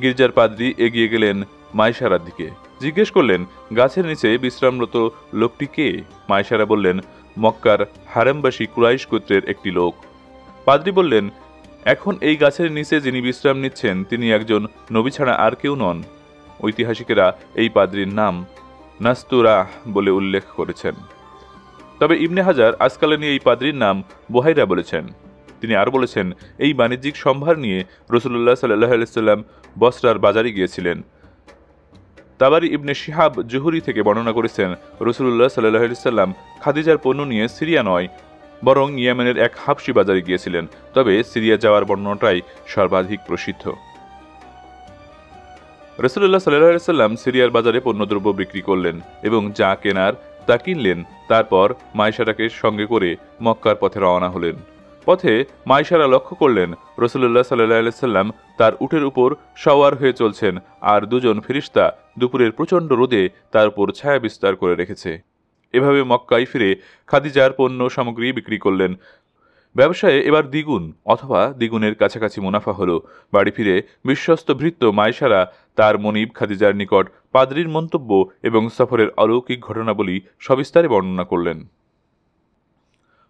গির্জার পাদ্রী এগিয়ে গেলেন মাইসারার দিকে, জিজ্ঞেস করলেন, গাছের নিচে বিশ্রামরত লোকটি কে? মাইসারা বললেন, মক্কার হারেমবাসী কুরাইশ গোত্রের একটি লোক। পাদ্রী বললেন, এখন এই গাছের নিচে যিনি বিশ্রাম নিচ্ছেন তিনি একজন নবী ছাড়া আর কেউ নন। ঐতিহাসিকেরা এই পাদ্রীর নাম নাস্তুরাহ বলে উল্লেখ করেছেন। তবে ইবনে হাজার আসকালানী এই পাদ্রীর নাম বুহাইরা বলেছেন। তিনি আরও বলেছেন, এই বাণিজ্যিক সম্ভার নিয়ে রাসূলুল্লাহ সাল্লাল্লাহু আলাইহি সাল্লাম বসরার বাজারে গিয়েছিলেন। তাবারি ইবনে শিহাব জুহুরি থেকে বর্ণনা করেছেন, রাসূলুল্লাহ সাল্লাল্লাহু আলাইহি সাল্লাম খাদিজার পণ্য নিয়ে সিরিয়া নয়, বরং ইয়েমেনের এক হাবশী বাজারে গিয়েছিলেন। তবে সিরিয়া যাওয়ার বর্ণনাটাই সর্বাধিক প্রসিদ্ধ। রাসূলুল্লাহ সাল্লাল্লাহু আলাইহি সাল্লাম সিরিয়ার বাজারে পণ্যদ্রব্য বিক্রি করলেন এবং যা কেনার তা কিনলেন। তারপর মাইসারাকে সঙ্গে করে মক্কার পথে রওনা হলেন। পথে মাইসারা লক্ষ্য করলেন রাসূলুল্লাহ সাল্লাল্লাহু আলাইহি সাল্লাম তার উটের উপর সওয়ার হয়ে চলছেন, আর দুজন ফেরেশতা দুপুরের প্রচণ্ড রোদে তার উপর ছায়া বিস্তার করে রেখেছে। এভাবে মক্কায় ফিরে খাদিজার পণ্য সামগ্রী বিক্রি করলেন। ব্যবসায়ে এবার দ্বিগুণ অথবা দ্বিগুণের কাছাকাছি মুনাফা হল। বাড়ি ফিরে বিশ্বস্ত ভৃত্য মাইসারা তার মনিব খাদিজার নিকট পাদ্রীর মন্তব্য এবং সফরের অলৌকিক ঘটনাবলী সবিস্তারে বর্ণনা করলেন।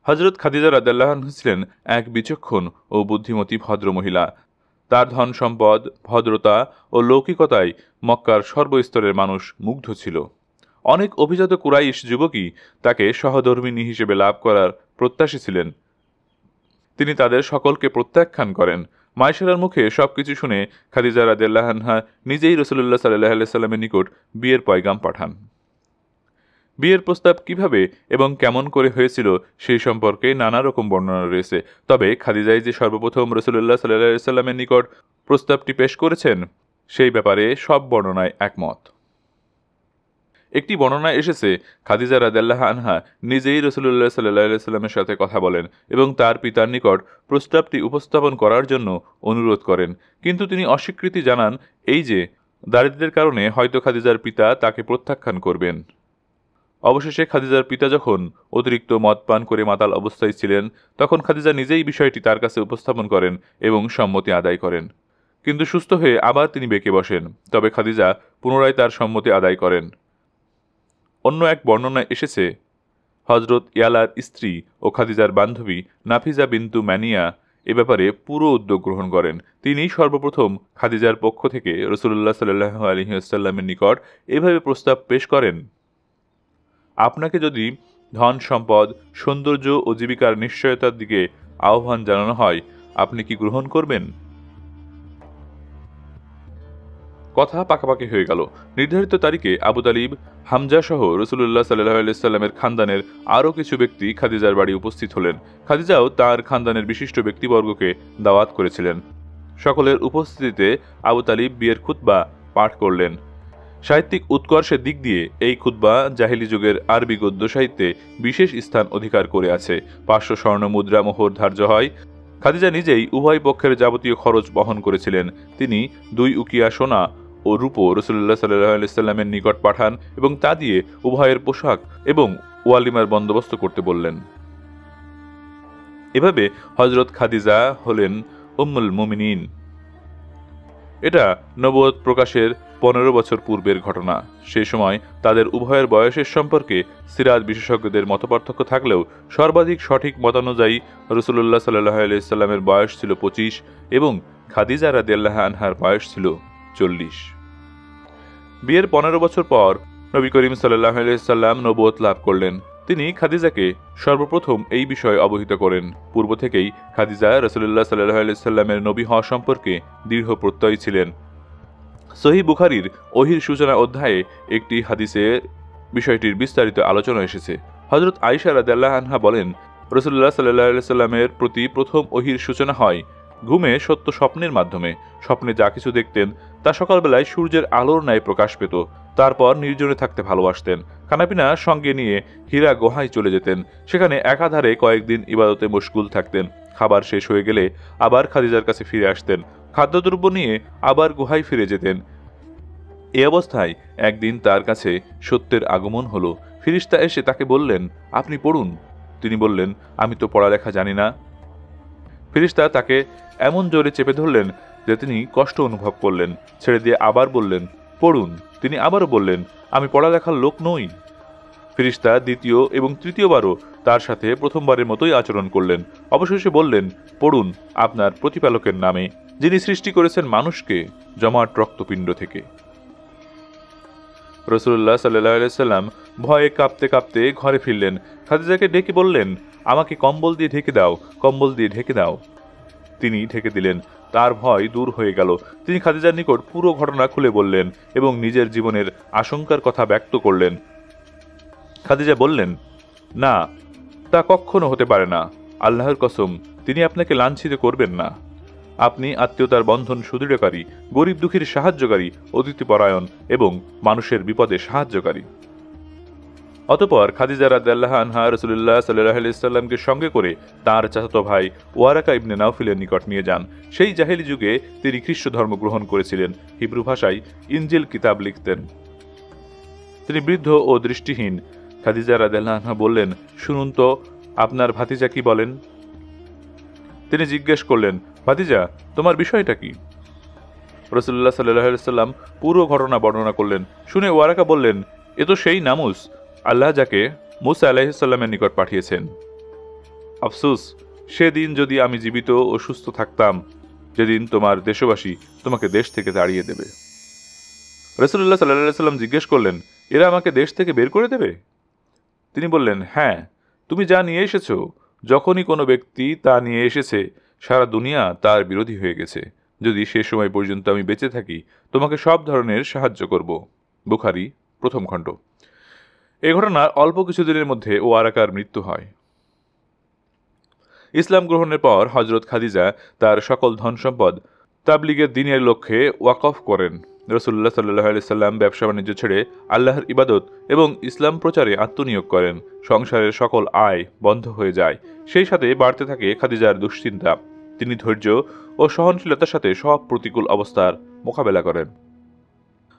হযরত খাদিজা রাদিয়াল্লাহু আনহা ছিলেন এক বিচক্ষণ ও বুদ্ধিমতী ভদ্র মহিলা। তার ধন সম্পদ, ভদ্রতা ও লৌকিকতায় মক্কার সর্বস্তরের মানুষ মুগ্ধ ছিল। অনেক অভিজাত কুরাইশ যুবকই তাকে সহধর্মিণী হিসেবে লাভ করার প্রত্যাশী ছিলেন। তিনি তাদের সকলকে প্রত্যাখ্যান করেন। মাইসারার মুখে সবকিছু শুনে খাদিজা রাদিয়াল্লাহু আনহা নিজেই রাসূলুল্লাহ সাল্লাল্লাহু আলাইহি সাল্লামের নিকট বিয়ের পয়গাম পাঠান। বিয়ের প্রস্তাব কিভাবে এবং কেমন করে হয়েছিল সেই সম্পর্কে নানা রকম বর্ণনা রয়েছে। তবে খাদিজাই যে সর্বপ্রথম রাসূলুল্লাহ সাল্লাল্লাহু আলাইহি সাল্লামের নিকট প্রস্তাবটি পেশ করেছেন সেই ব্যাপারে সব বর্ণনায় একমত। একটি বর্ণনায় এসেছে, খাদিজা রাদিয়াল্লাহু আনহা নিজেই রাসূলুল্লাহ সাল্লাল্লাহু আলাইহি সাল্লামের সাথে কথা বলেন এবং তার পিতার নিকট প্রস্তাবটি উপস্থাপন করার জন্য অনুরোধ করেন, কিন্তু তিনি অস্বীকৃতি জানান এই যে দারিদ্র্যের কারণে হয়তো খাদিজার পিতা তাকে প্রত্যাখ্যান করবেন। অবশেষে খাদিজার পিতা যখন অতিরিক্ত মদ পান করে মাতাল অবস্থায় ছিলেন, তখন খাদিজা নিজেই বিষয়টি তার কাছে উপস্থাপন করেন এবং সম্মতি আদায় করেন। কিন্তু সুস্থ হয়ে আবার তিনি বেঁকে বসেন। তবে খাদিজা পুনরায় তার সম্মতি আদায় করেন। অন্য এক বর্ণনায় এসেছে, হযরত ইয়ালার স্ত্রী ও খাদিজার বান্ধবী নাফিজা বিনতু মানিয়া এ ব্যাপারে পুরো উদ্যোগ গ্রহণ করেন। তিনিই সর্বপ্রথম খাদিজার পক্ষ থেকে রাসূলুল্লাহ সাল্লাল্লাহু আলাইহি ওয়াসাল্লামের নিকট এভাবে প্রস্তাব পেশ করেন, আপনাকে যদি ধন সম্পদ, সৌন্দর্য ও জীবিকার নিশ্চয়তার দিকে আহ্বান জানানো হয়, আপনি কি গ্রহণ করবেন? কথা পাকাপাকি হয়ে গেল। নির্ধারিত তারিখে আবু তালিব, হামজা সহ রাসূলুল্লাহ সাল্লাল্লাহু আলাইহি সাল্লামের খানদানের আরও কিছু ব্যক্তি খাদিজার বাড়ি উপস্থিত হলেন। খাদিজাও তার খানদানের বিশিষ্ট ব্যক্তিবর্গকে দাওয়াত করেছিলেন। সকলের উপস্থিতিতে আবু তালিব বিয়ের খুতবা পাঠ করলেন। সাহিত্যিক উৎকর্ষের দিক দিয়ে এই খুতবা জাহিলি যুগের আরবি গদ্য সাহিত্যে বিশেষ স্থান অধিকার করে আছে। 500 স্বর্ণ মুদ্রা মোহর ধার্য হয়। খাদিজা নিজেই উভয় পক্ষের যাবতীয় খরচ বহন করেছিলেন। তিনি 2 উকিয়া সোনা ও রূপো রাসূলুল্লাহ সাল্লাল্লাহু আলাইহি সাল্লামের নিকট পাঠান এবং তা দিয়ে উভয়ের পোশাক এবং ওয়ালিমার বন্দোবস্ত করতে বললেন। এভাবে হযরত খাদিজা হলেন উম্মুল মুমিনিন। এটা নবুয়ত প্রকাশের 15 বছর পূর্বের ঘটনা। সেই সময় তাদের উভয়ের বয়সের সম্পর্কে সিরাত বিশেষজ্ঞদের মতপার্থক্য থাকলেও সর্বাধিক সঠিক মতানুযায়ী রাসূলুল্লাহ সাল্লাল্লাহু আলাইহি সাল্লামের বয়স ছিল 25 এবং খাদিজা রাদিয়াল্লাহু আনহার বয়স ছিল 40। বিয়ের 15 বছর পর নবী করিম সাল্লাল্লাহু আলাইহি সাল্লাম নবুয়ত লাভ করলেন। তিনি খাদিজাকে সর্বপ্রথম এই বিষয়ে অবহিত করেন। পূর্ব থেকেই খাদিজা রাসূলুল্লাহ সাল্লাল্লাহু আলাইহি সাল্লামের নবী হওয়া সম্পর্কে দৃঢ় প্রত্যয়ী ছিলেন। সহিহ বুখারীর ওহীর সূচনা অধ্যায়ে একটি হাদিসে বিষয়টির বিস্তারিত আলোচনা এসেছে। হযরত আয়েশা রাদিয়াল্লাহু আনহা বলেন, রাসূলুল্লাহ সাল্লাল্লাহু আলাইহি সাল্লামের প্রতি প্রথম ওহীর সূচনা হয় ঘুমে সত্য স্বপ্নের মাধ্যমে। স্বপ্নে যা কিছু দেখতেন তা সকালবেলায় সূর্যের আলোর ন্যায় প্রকাশ পেত। তারপর নির্জনে থাকতে ভালোবাসতেন। খানাপিনা সঙ্গে নিয়ে হীরা গুহায় চলে যেতেন। সেখানে একাধারে কয়েকদিন ইবাদতে মশগুল থাকতেন। খাবার শেষ হয়ে গেলে আবার খাদিজার কাছে ফিরে আসতেন। খাদ্যদ্রব্য নিয়ে আবার গুহায় ফিরে যেতেন। এ অবস্থায় একদিন তার কাছে সত্যের আগমন হলো। ফিরিস্তা এসে তাকে বললেন, আপনি পড়ুন। তিনি বললেন, আমি তো পড়ালেখা জানি না। ফিরিস্তা তাকে এমন জোরে চেপে ধরলেন যে তিনি কষ্ট অনুভব করলেন। ছেড়ে দিয়ে আবার বললেন, পড়ুন। তিনি আবারও বললেন, আমি পড়ালেখার লোক নই। ফিরিস্তা দ্বিতীয় এবং তৃতীয়বারও তার সাথে প্রথমবারের মতোই আচরণ করলেন। অবশেষে বললেন, পড়ুন আপনার প্রতিপালকের নামে, যিনি সৃষ্টি করেছেন মানুষকে জমাট রক্তপিণ্ড থেকে। রাসূলুল্লাহ সাল্লাল্লাহু আলাইহি সাল্লাম ভয়ে কাঁপতে কাঁপতে ঘরে ফিরলেন। খাদিজাকে ডেকে বললেন, আমাকে কম্বল দিয়ে ঢেকে দাও, কম্বল দিয়ে ঢেকে দাও। তিনি ঢেকে দিলেন। তার ভয় দূর হয়ে গেল। তিনি খাদিজার নিকট পুরো ঘটনা খুলে বললেন এবং নিজের জীবনের আশঙ্কার কথা ব্যক্ত করলেন। খাদিজা বললেন, না, তা কখনো হতে পারে না। আল্লাহর কসম, তিনি আপনাকে লাঞ্ছিত করবেন না। আপনি আত্মীয়তার বন্ধন সুদৃঢ়কারী, গরিব দুঃখীর সাহায্যকারী, অতিথিপরায়ণ এবং মানুষের বিপদে সাহায্যকারী। অতঃপর খাদিজা রাদিয়াল্লাহু আনহা রাসূলুল্লাহ সাল্লাল্লাহু আলাইহি সাল্লামকে সঙ্গে করে তার চাচাতো ভাই ওয়ারাকা ইবনে নাওফিলের নিকট নিয়ে যান। সেই জাহেলি যুগে তিনি খ্রিস্ট ধর্ম গ্রহণ করেছিলেন। হিব্রু ভাষায় ইনজিল কিতাব লিখতেন। তিনি বৃদ্ধ ও দৃষ্টিহীন। খাদিজা রাদিয়াল্লাহু আনহা বললেন, শুনুন তো আপনার ভাতিজা কি বলেন। তিনি জিজ্ঞেস করলেন, ভাতিজা, তোমার বিষয়টা কি? রাসূলুল্লাহ সাল্লাল্লাহু আলাইহি সাল্লাম পুরো ঘটনা বর্ণনা করলেন। শুনে ওয়ারাকা বললেন, এ তো সেই নামুস, আল্লাহ যাকে মূসা আলাইহিস সালামের নিকট পাঠিয়েছেন। আফসোস, সেদিন যদি আমি জীবিত ও সুস্থ থাকতাম, যেদিন তোমার দেশবাসী তোমাকে দেশ থেকে তাড়িয়ে দেবে। রাসূলুল্লাহ সাল্লাল্লাহু আলাইহি সাল্লাম জিজ্ঞেস করলেন, এরা আমাকে দেশ থেকে বের করে দেবে? তিনি বললেন, হ্যাঁ, তুমি যা নিয়ে এসেছো, যখনই কোনো ব্যক্তি তা নিয়ে এসেছে, সারা দুনিয়া তার বিরোধী হয়ে গেছে। যদি সে সময় পর্যন্ত আমি বেঁচে থাকি, তোমাকে সব ধরনের সাহায্য করব। বুখারী প্রথম খণ্ড। এ ঘটনার অল্প কিছুদিনের মধ্যে ওয়ারাকার মৃত্যু হয়। ইসলাম গ্রহণের পর হযরত খাদিজা তার সকল ধন সম্পদ তাবলীগের দ্বীনের লক্ষ্যে ওয়াকফ করেন। রাসূলুল্লাহ সাল্লাল্লাহু আলাইহি সাল্লাম ব্যবসা বাণিজ্য ছেড়ে আল্লাহর ইবাদত এবং ইসলাম প্রচারে আত্মনিয়োগ করেন। সংসারের সকল আয় বন্ধ হয়ে যায়। সেই সাথে বাড়তে থাকে খাদিজার দুশ্চিন্তা। তিনি ধৈর্য ও সহনশীলতার সাথে সব প্রতিকূল অবস্থার মোকাবেলা করেন।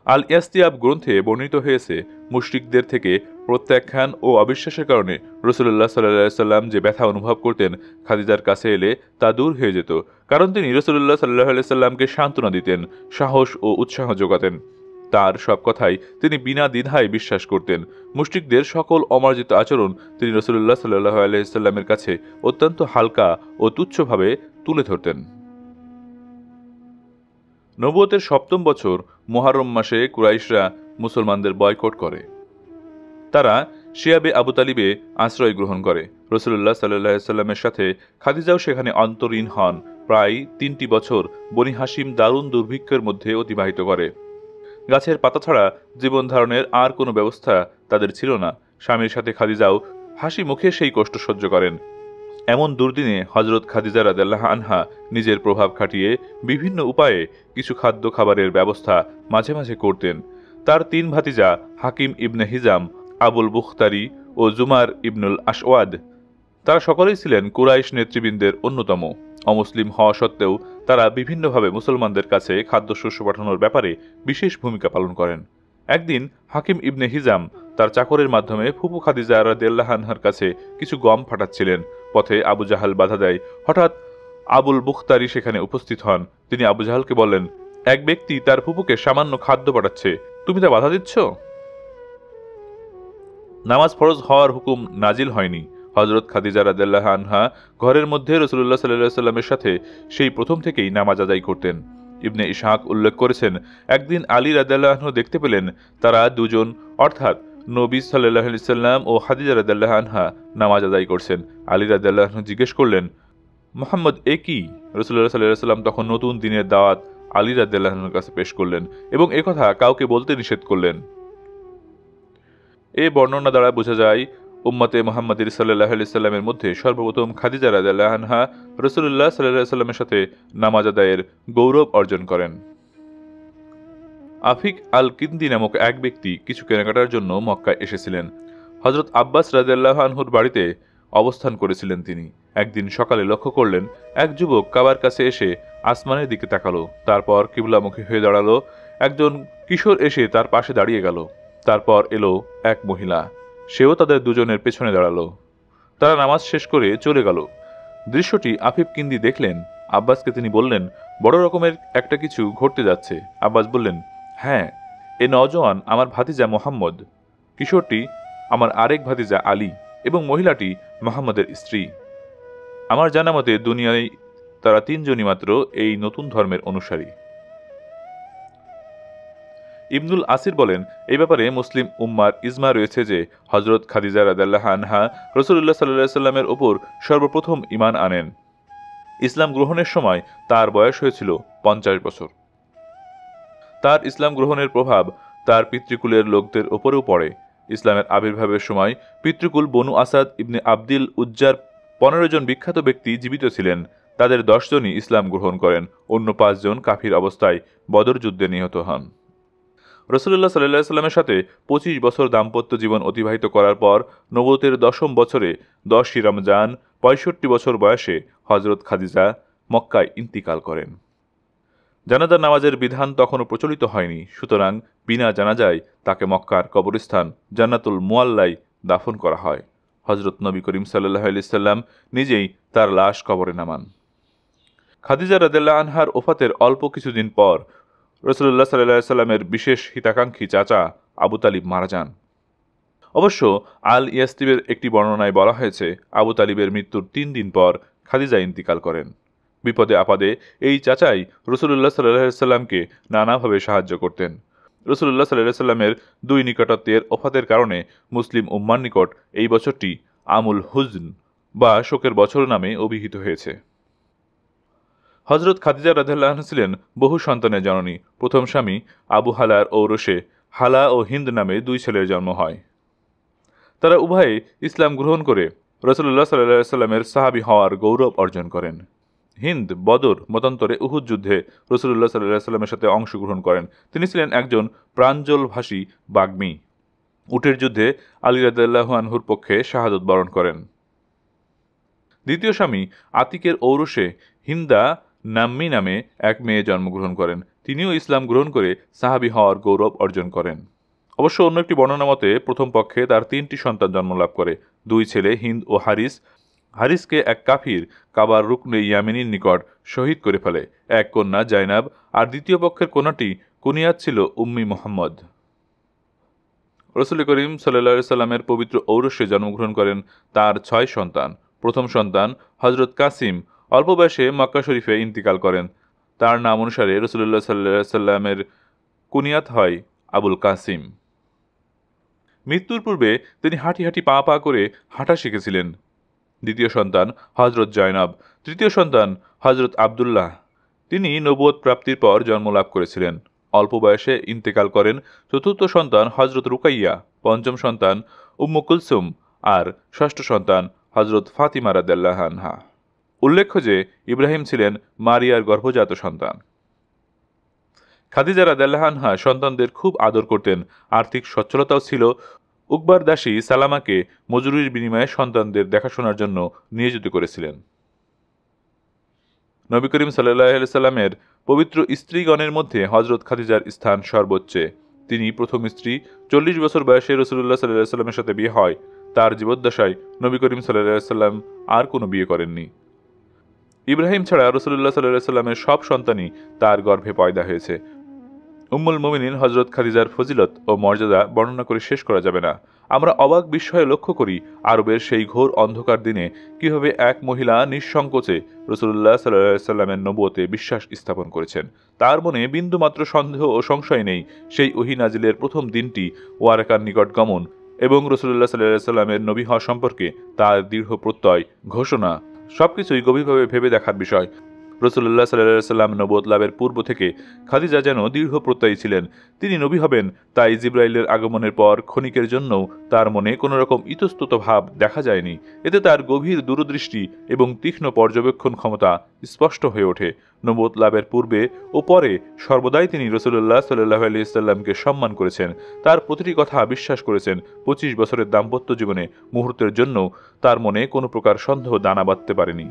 আল ইয়াস্তিয়াব গ্রন্থে বর্ণিত হয়েছে, মুশরিকদের থেকে প্রত্যাখ্যান ও অবিশ্বাসের কারণে রাসূলুল্লাহ সাল্লাল্লাহু আলাইহি সাল্লাম যে ব্যথা অনুভব করতেন, খাদিজার কাছে এলে তা দূর হয়ে যেত। কারণ তিনি রাসূলুল্লাহ সাল্লাল্লাহু আলাইহি সাল্লামকে সান্ত্বনা দিতেন, সাহস ও উৎসাহ যোগাতেন। তার সব কথাই তিনি বিনা দ্বিধায় বিশ্বাস করতেন। মুশরিকদের সকল অমার্জিত আচরণ তিনি রাসূলুল্লাহ সাল্লাল্লাহু আলাইহি সাল্লামের কাছে অত্যন্ত হালকা ও তুচ্ছভাবে তুলে ধরতেন। নবুয়তের ৭ম বছর মুহররম মাসে কুরাইশরা মুসলমানদের বয়কট করে। তারা শিয়াবে আবু তালিবে আশ্রয় গ্রহণ করে। রাসূলুল্লাহ সাল্লাল্লাহু আলাইহি সাল্লামের সাথে খাদিজাও সেখানে অন্তরীণ হন। প্রায় ৩টি বছর বনি হাশিম দারুণ দুর্ভিক্ষের মধ্যে অতিবাহিত করে। গাছের পাতা ছাড়া জীবন ধারণের আর কোনো ব্যবস্থা তাদের ছিল না। স্বামীর সাথে খাদিজাও হাসি মুখে সেই কষ্ট সহ্য করেন। এমন দুর্দিনে হযরত খাদিজা রাদিয়াল্লাহু আনহা নিজের প্রভাব খাটিয়ে বিভিন্ন উপায়ে কিছু খাদ্য খাবারের ব্যবস্থা মাঝে মাঝে করতেন। তার ৩ ভাতিজা হাকিম ইবনে হিজাম, আবুল বুখতারি ও জুমার ইবনুল আশওয়াদ, তারা সকলেই ছিলেন কুরাইশ নেতৃবৃন্দের অন্যতম। অমুসলিম হওয়া সত্ত্বেও তারা বিভিন্নভাবে মুসলমানদের কাছে খাদ্যশস্য পাঠানোর ব্যাপারে বিশেষ ভূমিকা পালন করেন। একদিন হাকিম ইবনে হিজাম তার চাকরের মাধ্যমে ফুফু খাদিজা রাদিয়াল্লাহু আনহার কাছে কিছু গম পাঠাচ্ছিলেন। পথে আবু জাহাল বাধা দেয়। হঠাৎ আবুল বুখতারি সেখানে উপস্থিত হন। তিনি আবু জাহালকে বললেন, এক ব্যক্তি তার ফুফুকে সামান্য খাদ্য পাঠাচ্ছে, তুমি তা বাধা দিচ্ছ? নামাজ ফরজ হওয়ার হুকুম নাজিল হয়নি। হযরত খাদিজা রাদিয়াল্লাহু আনহা ঘরের মধ্যে রাসূলুল্লাহ সাল্লাল্লাহু আলাইহি সাল্লামের সাথে সেই প্রথম থেকেই নামাজ আদায় করতেন। ইবনে ইসহাক উল্লেখ করেছেন, একদিন আলী রাদিয়াল্লাহু আনহু দেখতে পেলেন তারা দুজন অর্থাৎ নবী সাল্লাল্লাহু আলাইহি সাল্লাম ও খাদিজা রাদিয়াল্লাহু আনহা নামাজ আদায় করছেন। আলী রাদিয়াল্লাহু আনহু জিজ্ঞেস করলেন, মুহাম্মদ এ কি? রাসূলুল্লাহ সাল্লাল্লাহু আলাইহি সাল্লাম তখন নতুন দিনের দাওয়াত আলী রাদিয়াল্লাহু আনহুর কাছে পেশ করলেন এবং একথা কাউকে বলতে নিষেধ করলেন। এই বর্ণনা দ্বারা বোঝা যায় উম্মতে মুহাম্মাদীর সাল্লাল্লাহু আলাইহি সাল্লামের মধ্যে সর্বপ্রথম খাদিজা রাদিয়াল্লাহু আনহা রাসূলুল্লাহ সাল্লাল্লাহু আলাইহি সাল্লামের সাথে নামাজ আদায়ের গৌরব অর্জন করেন। আফিক আল কিন্দি নামক এক ব্যক্তি কিছু কেনাকাটার জন্য মক্কায় এসেছিলেন। হযরত আব্বাস রাদিয়াল্লাহু আনহুর বাড়িতে অবস্থান করেছিলেন তিনি। একদিন সকালে লক্ষ্য করলেন এক যুবক কাবার কাছে এসে আসমানের দিকে তাকালো, তারপর কিবলামুখী হয়ে দাঁড়ালো। একজন কিশোর এসে তার পাশে দাঁড়িয়ে গেল। তারপর এলো এক মহিলা, সেও তাদের দুজনের পেছনে দাঁড়ালো। তারা নামাজ শেষ করে চলে গেল। দৃশ্যটি আফিফ কিন্দি দেখলেন। আব্বাসকে তিনি বললেন, বড় রকমের একটা কিছু ঘটতে যাচ্ছে। আব্বাস বললেন, হ্যাঁ, এ নওজোয়ান আমার ভাতিজা মোহাম্মদ, কিশোরটি আমার আরেক ভাতিজা আলী এবং মহিলাটি মোহাম্মদের স্ত্রী। আমার জানা মতে দুনিয়ায় তারা তিনজনই মাত্র এই নতুন ধর্মের অনুসারী। ইবনুল আসির বলেন, এই ব্যাপারে মুসলিম উম্মার ইজমা রয়েছে যে হযরত খাদিজা রাদিয়াল্লাহু আনহা রাসূলুল্লাহ সাল্লাল্লাহু আলাইহি সাল্লামের উপর সর্বপ্রথম ঈমান আনেন। ইসলাম গ্রহণের সময় তার বয়স হয়েছিল 50 বছর। তার ইসলাম গ্রহণের প্রভাব তার পিতৃকুলের লোকদের ওপরেও পড়ে। ইসলামের আবির্ভাবের সময় পিতৃকুল বনু আসাদ ইবনে আবদিল উজ্জার 15 জন বিখ্যাত ব্যক্তি জীবিত ছিলেন। তাদের 10 জনই ইসলাম গ্রহণ করেন, অন্য 5 জন কাফির অবস্থায় বদর যুদ্ধে নিহত হন। রাসূলুল্লাহ সাল্লাল্লাহু আলাইহি সাল্লামের সাথে 25 বছর দাম্পত্য জীবন অতিবাহিত করার পর নবুয়তের 10ম বছরে 10ই রমজান 65 বছর বয়সে হযরত খাদিজা মক্কায় ইন্তিকাল করেন। জানাজার নামাজের বিধান তখনও প্রচলিত হয়নি, সুতরাং বিনা জানাজায় তাকে মক্কার কবরস্থান জান্নাতুল মুআল্লায় দাফন করা হয়। হযরত নবী করিম সাল্লাল্লাহু আলাইহি সাল্লাম নিজেই তার লাশ কবরে নামান। খাদিজা রাদিয়াল্লাহু আনহার ওফাতের অল্প কিছুদিন পর রাসূলুল্লাহ সাল্লাল্লাহু আলাইহি সাল্লামের বিশেষ হিতাকাঙ্ক্ষী চাচা আবু তালিব মারা যান। অবশ্য আল ইয়াসতিবের একটি বর্ণনায় বলা হয়েছে, আবু তালিবের মৃত্যুর 3 দিন পর খাদিজা ইন্তিকাল করেন। বিপদে আপদে এই চাচাই রাসূলুল্লাহ সাল্লাল্লাহু আলাইহি সাল্লামকে নানাভাবে সাহায্য করতেন। রাসূলুল্লাহ সাল্লাল্লাহু আলাইহি সাল্লামের 2 নিকটাত্মীয়ের ওফাতের কারণে মুসলিম উম্মার নিকট এই বছরটি আমুল হুজন বা শোকের বছর নামে অভিহিত হয়েছে। হযরত খাদিজা রাদিয়াল্লাহু আনহা ছিলেন বহু সন্তানের জননী। প্রথম স্বামী আবু হালার ঔরসে হালা ও হিন্দ নামে 2 ছেলের জন্ম হয়। তারা উভয়ে ইসলাম গ্রহণ করে রাসূলুল্লাহ সাল্লাল্লাহু আলাইহি সাল্লামের সাহাবী হওয়ার গৌরব অর্জন করেন। হিন্দ বদর মতান্তরে উহুদ যুদ্ধে রাসূলুল্লাহ সাল্লাল্লাহু আলাইহি সাল্লামের সাথে অংশগ্রহণ করেন। তিনি ছিলেন একজন প্রাঞ্জলভাষী বাগ্মী। উটের যুদ্ধে আলী রাদিয়াল্লাহু আনহুর পক্ষে শাহাদত বরণ করেন। দ্বিতীয় স্বামী আতিকের ঔরসে হিন্দা নাম্মি নামে এক মেয়ে জন্মগ্রহণ করেন। তিনিও ইসলাম গ্রহণ করে সাহাবী হওয়ার গৌরব অর্জন করেন। অবশ্য অন্য একটি বর্ণনা মতে প্রথম পক্ষে তার 3টি সন্তান জন্মলাভ করে। 2 ছেলে হিন্দ ও হারিস। হারিসকে এক কাফির কাবার রুকনে ইয়ামিনীর নিকট শহীদ করে ফেলে। এক কন্যা জাইনাব, আর দ্বিতীয় পক্ষের কন্যাটি কুনিয়াত ছিল উম্মি মুহাম্মদ। রাসূল করিম সাল্লাল্লাহু আলাইহি সাল্লামের পবিত্র ঔরসে জন্মগ্রহণ করেন তার 6 সন্তান। প্রথম সন্তান হযরত কাসিম অল্প বয়সে মক্কা শরীফে ইন্তিকাল করেন। তার নাম অনুসারে রাসূলুল্লাহ সাল্লাল্লাহু আলাইহি সাল্লামের কুনিয়াত হয় আবুল কাসিম। মৃত্যুর পূর্বে তিনি হাঁটি হাঁটি পা পা করে হাঁটা শিখেছিলেন। দ্বিতীয় সন্তান হযরত জয়নব। তৃতীয় সন্তান হযরত আব্দুল্লাহ। তিনি নবুয়ত প্রাপ্তির পর জন্মলাভ করেছিলেন। অল্প বয়সে ইন্তেকাল করেন। চতুর্থ সন্তান হযরত রুকাইয়া। পঞ্চম সন্তান উম্মু কুলসুম। আর ষষ্ঠ সন্তান হযরত ফাতিমা রাদিয়াল্লাহু আনহা। উল্লেখ্য যে ইব্রাহিম ছিলেন মারিয়ার গর্ভজাত সন্তান। খাদিজা রাদিয়াল্লাহু আনহা সন্তানদের খুব আদর করতেন। আর্থিক সচ্ছলতাও ছিল। উকবার দাসী সালামাকে মজুরির বিনিময়ে সন্তানদের দেখাশোনার জন্য নিয়োজিত করেছিলেন। নবী করিম সাল্লাল্লাহু আলাইহি সাল্লামের পবিত্র স্ত্রীগণের মধ্যে হযরত খাদিজার স্থান সর্বোচ্চে। তিনি প্রথম স্ত্রী। 40 বছর বয়সে রাসূলুল্লাহ সাল্লাল্লাহু আলাইহি সাল্লামের সাথে বিয়ে হয়। তার জীবদ্দশায় নবী করিম সাল্লাল্লাহু আলাইহি সাল্লাম আর কোনো বিয়ে করেননি। ইব্রাহিম ছাড়া রাসূলুল্লাহ সাল্লাল্লাহু আলাইহি সাল্লামের সব সন্তানই তার গর্ভে পয়দা হয়েছে। উম্মুল মুমিনিন হযরত খাদিজার ফজিলত ও মর্যাদা বর্ণনা করে শেষ করা যাবে না। আমরা অবাক বিস্ময়ে লক্ষ্য করি আরবের সেই ঘোর অন্ধকার দিনে কিভাবে এক মহিলা নিঃসংকোচে রাসূলুল্লাহ সাল্লাল্লাহু আলাইহি সাল্লামের নবুয়তে বিশ্বাস স্থাপন করেছেন। তার মনে বিন্দুমাত্র সন্দেহ ও সংশয় নেই সেই ওহী নাজিলের প্রথম দিনটি ওয়ারাকার নিকট গমন এবং রাসূলুল্লাহ সাল্লাল্লাহু আলাইহি সাল্লামের নবী হওয়া সম্পর্কে তার দৃঢ় প্রত্যয়, ঘোষণা সবকিছুই গভীরভাবে ভেবে দেখার বিষয়। রাসূলুল্লাহ সাল্লাল্লাহু আলাইহি সাল্লাম নবুয়ত লাভের পূর্ব থেকে খাদিজা যেন দৃঢ় প্রত্যয়ী ছিলেন তিনি নবী হবেন, তাই জিবরাইলের আগমনের পর ক্ষণিকের জন্যও তার মনে কোনো রকম ইতস্তত ভাব দেখা যায়নি। এতে তার গভীর দূরদৃষ্টি এবং তীক্ষ্ণ পর্যবেক্ষণ ক্ষমতা স্পষ্ট হয়ে ওঠে। নবুয়ত লাভের পূর্বে ও পরে সর্বদাই তিনি রাসূলুল্লাহ সাল্লাল্লাহু আলাইহি সাল্লামকে সম্মান করেছেন, তার প্রতিটি কথা বিশ্বাস করেছেন। 25 বছরের দাম্পত্য জীবনে মুহূর্তের জন্যও তার মনে কোনো প্রকার সন্দেহ দানা বাঁধতে পারেনি।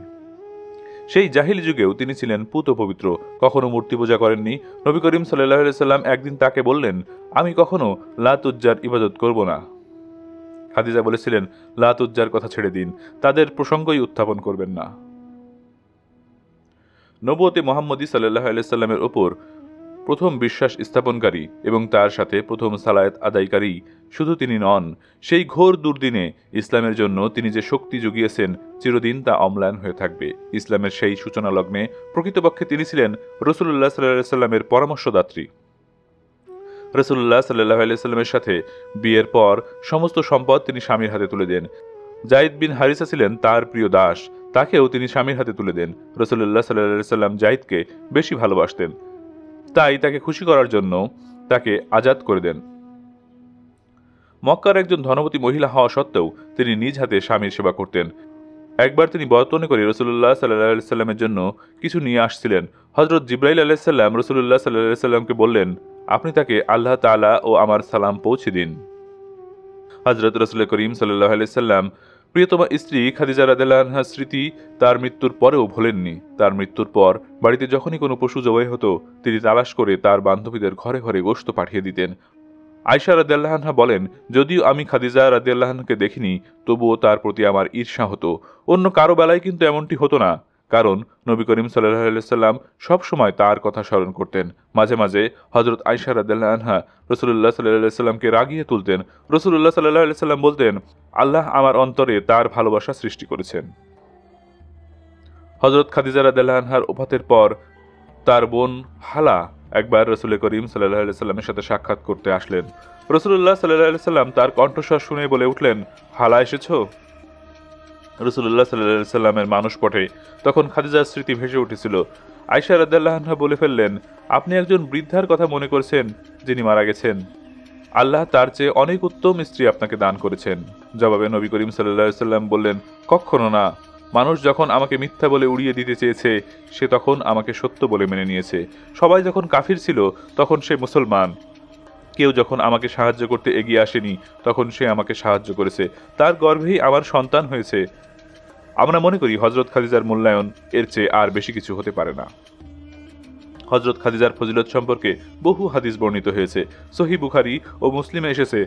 সেই জাহিলি যুগেও তিনি ছিলেন পুত পবিত্র, কখনো মূর্তি পূজা করেননি। নবী করিম সাল্লাল্লাহু আলাইহি সাল্লাম একদিন তাকে বললেন, আমি কখনো লাত উজ্জার ইবাদত করব না। খাদিজা বলেছিলেন, লাত উজ্জার কথা ছেড়ে দিন, তাদের প্রসঙ্গই উত্থাপন করবেন না। নবুয়তে মুহাম্মদী সাল্লাল্লাহু আলাইহি সাল্লামের ওপর প্রথম বিশ্বাস স্থাপনকারী এবং তার সাথে প্রথম সালাত আদায়কারী শুধু তিনি নন, সেই ঘোর দুর্দিনে ইসলামের জন্য তিনি যে শক্তি জুগিয়েছেন চিরদিন তা অম্লান হয়ে থাকবে। ইসলামের সেই সূচনা লগ্নে প্রকৃতপক্ষে তিনি ছিলেন রাসূলুল্লাহ সাল্লাল্লাহু আলাইহি সাল্লামের পরামর্শদাত্রী। রাসূলুল্লাহ সাল্লাল্লাহু আলাইহি সাল্লামের সাথে বিয়ের পর সমস্ত সম্পদ তিনি স্বামীর হাতে তুলে দেন। যায়েদ বিন হারিসা ছিলেন তার প্রিয় দাস, তাকেও তিনি স্বামীর হাতে তুলে দেন। রাসূলুল্লাহ সাল্লাল্লাহু আলাইহি সাল্লাম যায়েদকে বেশি ভালোবাসতেন, তাই তাকে খুশি করার জন্য তাকে আজাদ করে দেন। মক্কার একজন ধনবতী মহিলা হওয়া সত্ত্বেও তিনি নিজ হাতে স্বামীর সেবা করতেন। একবার তিনি বর্তনে করে রাসূলুল্লাহ সাল্লাল্লাহু আলাইহি সাল্লামের জন্য কিছু নিয়ে আসছিলেন। হযরত জিবরাইল আলাইহিস সালাম রাসূলুল্লাহ সাল্লাল্লাহু আলাইহি সাল্লামকে বললেন, আপনি তাকে আল্লাহ তাআলা ও আমার সালাম পৌঁছে দিন। হযরত রাসূল করিম সাল্লাল্লাহু আলাইহি সাল্লাম প্রিয়তমা স্ত্রী খাদিজা রাদিয়াল্লাহু আনহার স্মৃতি তার মৃত্যুর পরেও ভোলেননি। তার মৃত্যুর পর বাড়িতে যখনই কোনো পশু জবাই হতো তিনি তালাশ করে তার বান্ধবীদের ঘরে ঘরে গোশত পাঠিয়ে দিতেন। আয়েশা রাদিয়াল্লাহু আনহা বলেন, যদিও আমি খাদিজা রাদিয়াল্লাহু আনহাকে দেখিনি তবুও তার প্রতি আমার ঈর্ষা হতো। অন্য কারো বেলায় কিন্তু এমনটি হতো না, কারণ নবী করিম সাল্লাল্লাহু আলাইহি সাল্লাম সব সময় তার কথা স্মরণ করতেন। মাঝে মাঝে হযরত আয়েশা রাদিয়াল্লাহু আনহা রাসূলুল্লাহ সাল্লাল্লাহু আলাইহি সাল্লামকে রাগিয়ে তুলতেন। রাসূলুল্লাহ সাল্লাল্লাহু আলাইহি সাল্লাম বলতেন, আল্লাহ আমার অন্তরে তার ভালোবাসা সৃষ্টি করেছেন। হযরত খাদিজা রাদিয়াল্লাহু আনহার ওফাতের পর তার বোন হালা একবার রাসূল করিম সাল্লাল্লাহু আলাইহি সাল্লামের সাথে সাক্ষাৎ করতে আসলেন। রাসূলুল্লাহ সাল্লাল্লাহু আলাইহি সাল্লাম তার কণ্ঠস্বর শুনে বলে উঠলেন, হালা এসেছো? রাসূলুল্লাহ সাল্লাল্লাহু আলাইহি সাল্লামের মানসপটে তখন খাদিজার স্মৃতি ভেসে উঠেছিল। আয়েশা রাদিয়াল্লাহু আনহা বলে ফেললেন, আপনি একজন বৃদ্ধার কথা মনে করছেন যিনি মারা গেছেন। আল্লাহ তার চেয়ে অনেক উত্তম স্ত্রী আপনাকে দান করেছেন। জবাবে নবী করিম সাল্লাল্লাহু আলাইহি সাল্লাম বললেন, কখনো না। মানুষ যখন আমাকে মিথ্যা বলে উড়িয়ে দিতে চেয়েছে সে তখন আমাকে সত্য বলে মেনে নিয়েছে। সবাই যখন কাফির ছিল তখন সে মুসলমান। কেউ যখন আমাকে সাহায্য করতে এগিয়ে আসেনি তখন সে আমাকে সাহায্য করেছে। তার গর্ভেই আমার সন্তান হয়েছে। আমরা মনে করি হযরত খাদিজার মূল্যায়ন এর চেয়ে আর বেশি কিছু হতে পারে না। হযরত খাদিজার ফজিলত সম্পর্কে বহু হাদিস বর্ণিত হয়েছে। সহিহ বুখারী ও মুসলিমে এসেছে,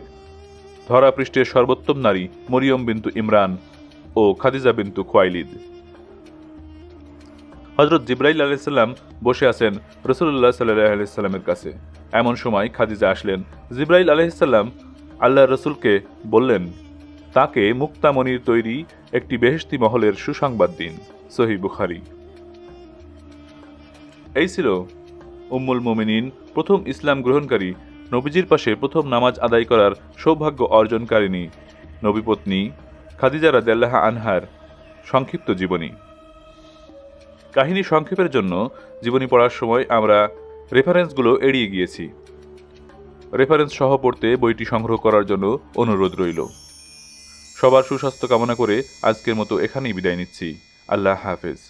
ধরা পৃষ্ঠের সর্বোত্তম নারী মরিয়ম বিনতু ইমরান ও খাদিজা বিনতু খুয়াইলিদ। হযরত জিবরাইল আলাইহিস সালাম বসে আছেন রাসূলুল্লাহ সাল্লাল্লাহু আলাইহি সাল্লামের কাছে। এমন সময় খাদিজা আসলেন। জিবরাইল আলাইহিস সালাম আল্লাহর রাসূলকে বললেন, তাকে মুক্তামণির তৈরি একটি বেহেশতি মহলের সুসংবাদ দিন। সহিহ বুখারী। এই ছিল উম্মুল মুমিনিন, প্রথম ইসলাম গ্রহণকারী, নবীজির পাশে প্রথম নামাজ আদায় করার সৌভাগ্য অর্জনকারিণী নবীপত্নী খাদিজা রাদিয়াল্লাহু আনহার সংক্ষিপ্ত জীবনী। কাহিনী সংক্ষেপের জন্য জীবনী পড়ার সময় আমরা রেফারেন্সগুলো এড়িয়ে গিয়েছি। রেফারেন্স সহ পড়তে বইটি সংগ্রহ করার জন্য অনুরোধ রইল। সবার সুস্বাস্থ্য কামনা করে আজকের মতো এখানেই বিদায় নিচ্ছি। আল্লাহ হাফেজ।